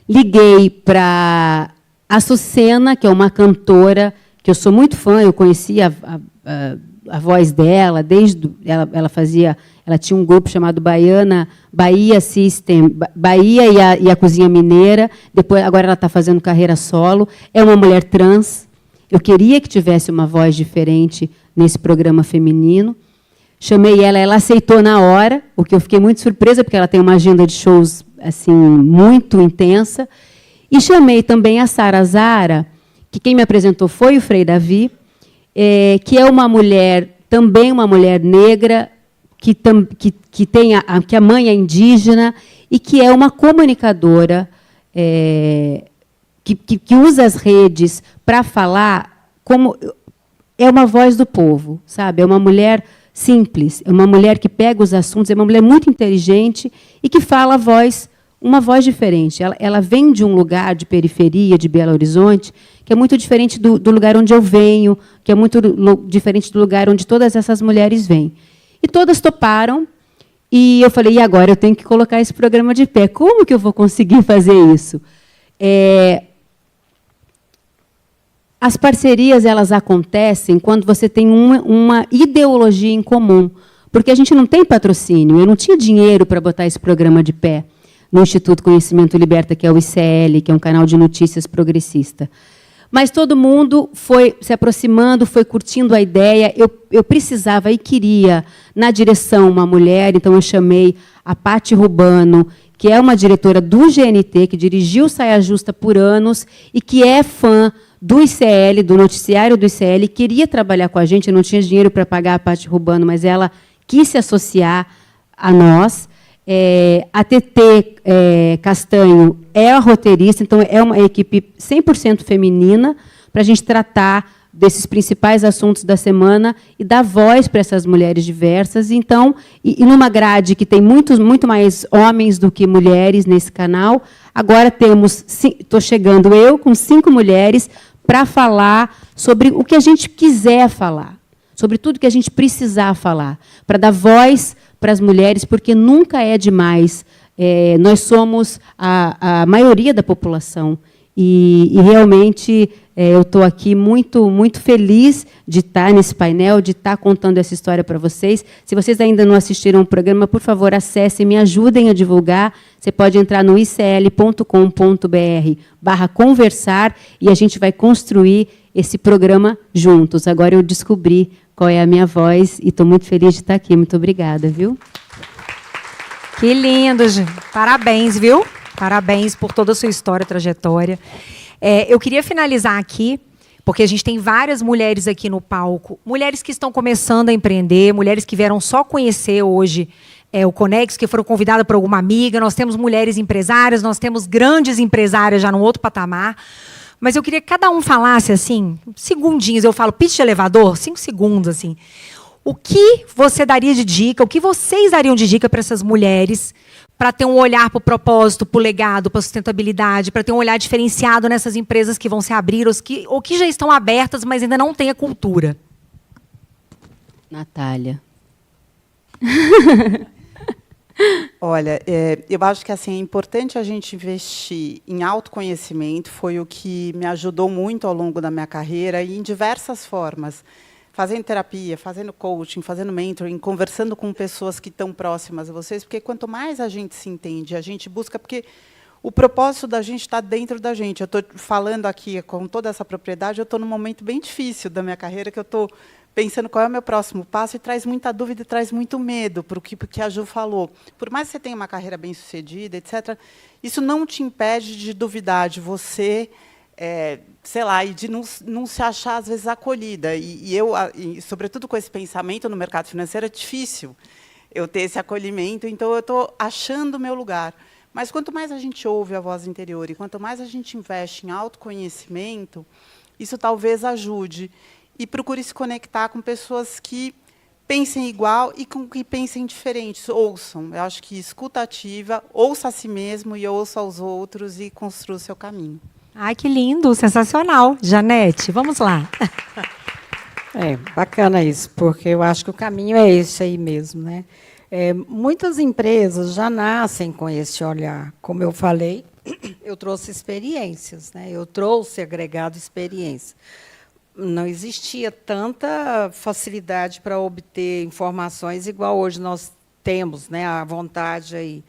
Liguei para a Açucena, que é uma cantora, que eu sou muito fã, eu conhecia a voz dela, ela tinha um grupo chamado Bahia System, Bahia e a Cozinha Mineira, agora ela está fazendo carreira solo, é uma mulher trans. Eu queria que tivesse uma voz diferente nesse programa feminino. Chamei ela aceitou na hora, o que eu fiquei muito surpresa, porque ela tem uma agenda de shows assim, muito intensa. E chamei também a Sara Zara, que quem me apresentou foi o Frei Davi, que é uma mulher, também uma mulher negra, que a mãe é indígena, e que é uma comunicadora que usa as redes para falar como... É uma voz do povo, sabe? É uma mulher simples, é uma mulher que pega os assuntos, é uma mulher muito inteligente e que fala uma voz diferente. Ela vem de um lugar de periferia, de Belo Horizonte, que é muito diferente do lugar onde eu venho, que é muito diferente do lugar onde todas essas mulheres vêm. E todas toparam, e eu falei, e agora eu tenho que colocar esse programa de pé. Como que eu vou conseguir fazer isso? As parcerias, elas acontecem quando você tem uma ideologia em comum, porque a gente não tem patrocínio, eu não tinha dinheiro para botar esse programa de pé no Instituto Conhecimento Liberta, que é o ICL, que é um canal de notícias progressista. Mas todo mundo foi se aproximando, foi curtindo a ideia. Eu precisava e queria, na direção, uma mulher, então eu chamei a Pati Rubano, que é uma diretora do GNT, que dirigiu Saia Justa por anos e que é fã do ICL, do noticiário do ICL, queria trabalhar com a gente, eu não tinha dinheiro para pagar a Pati Rubano, mas ela quis se associar a nós. A TT Castanho é a roteirista, então é uma equipe 100% feminina, para a gente tratar desses principais assuntos da semana e dar voz para essas mulheres diversas. Então, e numa grade que tem muito mais homens do que mulheres nesse canal, agora estou chegando eu com 5 mulheres para falar sobre o que a gente quiser falar, sobre tudo que a gente precisar falar, para dar voz para as mulheres, porque nunca é demais. Nós somos a maioria da população. E realmente, eu estou aqui muito feliz de estar nesse painel, de estar contando essa história para vocês. Se vocês ainda não assistiram o programa, por favor, acessem, me ajudem a divulgar. Você pode entrar no icl.com.br/conversar e a gente vai construir esse programa juntos. Agora eu descobri qual é a minha voz e estou muito feliz de estar aqui. Muito obrigada, viu? Que lindo, gente. Parabéns, viu? Parabéns por toda a sua história, trajetória. Eu queria finalizar aqui, porque a gente tem várias mulheres aqui no palco, mulheres que estão começando a empreender, mulheres que vieram só conhecer hoje o Conex, que foram convidadas por alguma amiga, nós temos mulheres empresárias, nós temos grandes empresárias já num outro patamar. Mas eu queria que cada um falasse, assim, segundinhos, eu falo pitch de elevador, 5 segundos, assim. O que você daria de dica, o que vocês dariam de dica para essas mulheres, para ter um olhar para o propósito, para o legado, para a sustentabilidade, para ter um olhar diferenciado nessas empresas que vão se abrir, ou que já estão abertas, mas ainda não têm a cultura? Natália. Olha, eu acho que assim, é importante a gente investir em autoconhecimento, foi o que me ajudou muito ao longo da minha carreira, e em diversas formas. Fazendo terapia, fazendo coaching, fazendo mentoring, conversando com pessoas que estão próximas a vocês, porque quanto mais a gente se entende, a gente busca, porque o propósito da gente está dentro da gente. Eu estou falando aqui com toda essa propriedade, eu estou num momento bem difícil da minha carreira, que eu estou pensando qual é o meu próximo passo, e traz muita dúvida e traz muito medo para o que a Ju falou. Por mais que você tenha uma carreira bem-sucedida, etc., isso não te impede de duvidar de você, sei lá, e de não se achar, às vezes, acolhida. E sobretudo com esse pensamento no mercado financeiro, é difícil eu ter esse acolhimento, então eu estou achando o meu lugar. Mas quanto mais a gente ouve a voz interior e quanto mais a gente investe em autoconhecimento, isso talvez ajude. E procure se conectar com pessoas que pensem igual e com que pensem diferentes. Ouçam. Eu acho que escuta ativa, ouça a si mesmo e ouça aos outros e construa o seu caminho. Ai, que lindo, sensacional. Janete, vamos lá. Bacana isso, porque eu acho que o caminho é esse aí mesmo, né? Muitas empresas já nascem com esse olhar. Como eu falei, eu trouxe experiências, né? Eu trouxe agregado experiência. Não existia tanta facilidade para obter informações igual hoje nós temos, né? A vontade aí.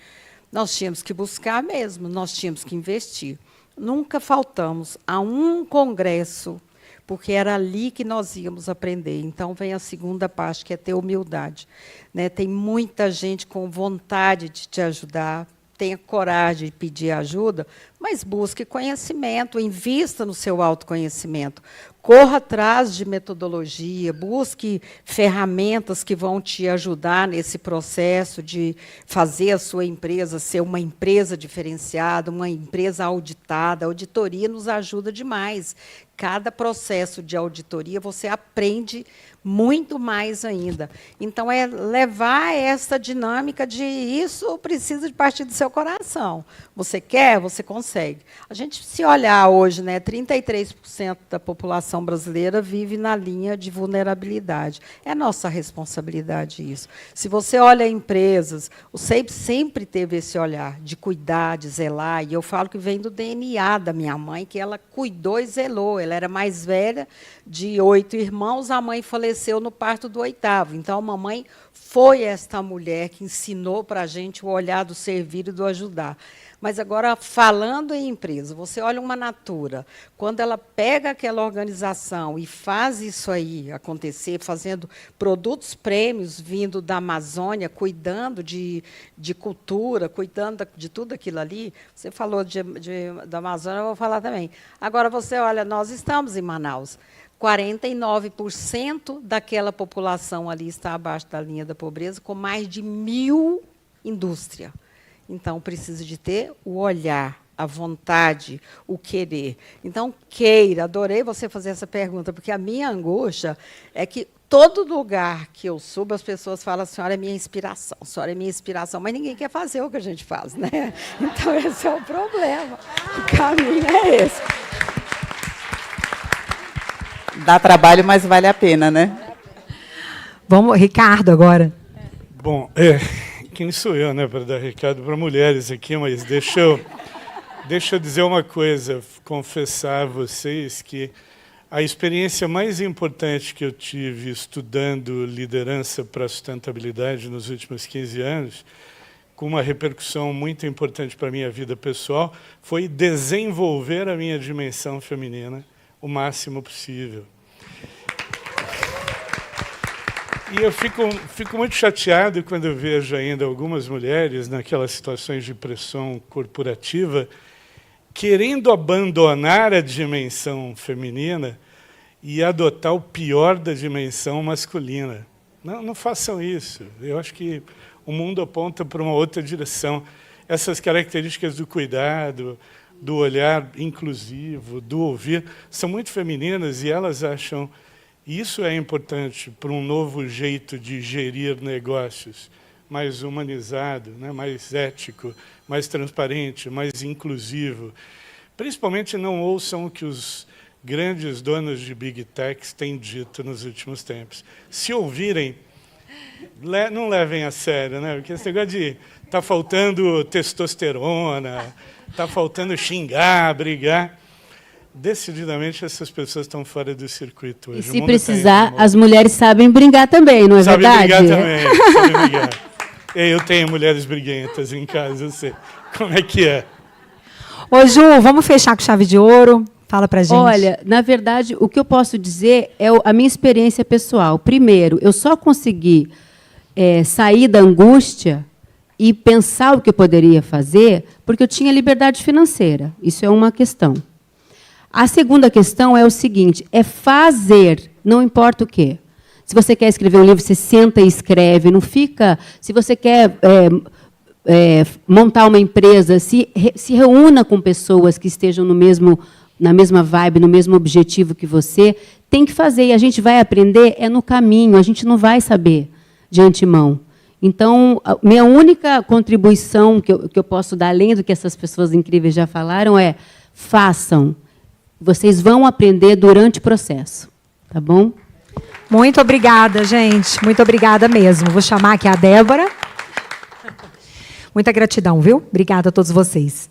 Nós tínhamos que buscar mesmo, nós tínhamos que investir. Nunca faltamos a um congresso, porque era ali que nós íamos aprender. Então, vem a segunda parte, que é ter humildade, né? Tem muita gente com vontade de te ajudar, tenha coragem de pedir ajuda, mas busque conhecimento, invista no seu autoconhecimento. Corra atrás de metodologia, busque ferramentas que vão te ajudar nesse processo de fazer a sua empresa ser uma empresa diferenciada, uma empresa auditada. A auditoria nos ajuda demais. Cada processo de auditoria você aprende muito mais ainda. Então, é levar essa dinâmica de isso precisa de partir do seu coração. Você quer, você consegue. A gente, se olhar hoje, né, 33% da população brasileira vive na linha de vulnerabilidade. É nossa responsabilidade isso. Se você olha empresas, o SEIP sempre teve esse olhar de cuidar, de zelar, e eu falo que vem do DNA da minha mãe, que ela cuidou e zelou. Ela era mais velha, de 8 irmãos, a mãe faleceu no parto do 8º. Então, a mamãe foi esta mulher que ensinou para a gente o olhar do servir e do ajudar. Mas, agora, falando em empresa, você olha uma Natura, quando ela pega aquela organização e faz isso aí acontecer, fazendo produtos prêmios vindo da Amazônia, cuidando de cultura, cuidando de tudo aquilo ali, você falou da Amazônia, eu vou falar também. Agora, você olha, nós estamos em Manaus, 49% daquela população ali está abaixo da linha da pobreza, com mais de 1.000 indústrias. Então, precisa de ter o olhar, a vontade, o querer. Então, queira. Adorei você fazer essa pergunta, porque a minha angústia é que todo lugar que eu subo, as pessoas falam, a senhora é minha inspiração, a senhora é minha inspiração, mas ninguém quer fazer o que a gente faz, né? Então, esse é o problema. O caminho é esse. Dá trabalho, mas vale a pena, né? Vamos, Ricardo, agora. Bom, quem sou eu, né, para dar recado para mulheres aqui, mas deixa eu dizer uma coisa, confessar a vocês que a experiência mais importante que eu tive estudando liderança para a sustentabilidade nos últimos 15 anos, com uma repercussão muito importante para a minha vida pessoal, foi desenvolver a minha dimensão feminina o máximo possível. E eu fico muito chateado quando eu vejo ainda algumas mulheres naquelas situações de pressão corporativa querendo abandonar a dimensão feminina e adotar o pior da dimensão masculina. Não façam isso. Eu acho que o mundo aponta para uma outra direção. Essas características do cuidado, do olhar inclusivo, do ouvir, são muito femininas e elas acham isso é importante para um novo jeito de gerir negócios, mais humanizado, né, mais ético, mais transparente, mais inclusivo. Principalmente não ouçam o que os grandes donos de Big Techs têm dito nos últimos tempos. Se ouvirem, não levem a sério, né? Porque esse negócio de está faltando testosterona, está faltando xingar, brigar. Decididamente, essas pessoas estão fora do circuito hoje. E se precisar, as mulheres sabem brigar também, não é verdade? Sabem brigar também, sabem brigar. Eu tenho mulheres briguentas em casa, eu sei. Como é que é? Ô, Ju, vamos fechar com chave de ouro? Fala pra gente. Olha, na verdade, o que eu posso dizer é a minha experiência pessoal. Primeiro, eu só consegui sair da angústia e pensar o que eu poderia fazer porque eu tinha liberdade financeira. Isso é uma questão. A segunda questão é o seguinte, é fazer, não importa o quê. Se você quer escrever um livro, você senta e escreve, não fica... Se você quer montar uma empresa, se reúna com pessoas que estejam na mesma vibe, no mesmo objetivo que você, tem que fazer, e a gente vai aprender no caminho, a gente não vai saber de antemão. Então, a minha única contribuição que eu posso dar, além do que essas pessoas incríveis já falaram, é façam. Vocês vão aprender durante o processo, tá bom? Muito obrigada, gente. Muito obrigada mesmo. Vou chamar aqui a Débora. Muita gratidão, viu? Obrigada a todos vocês.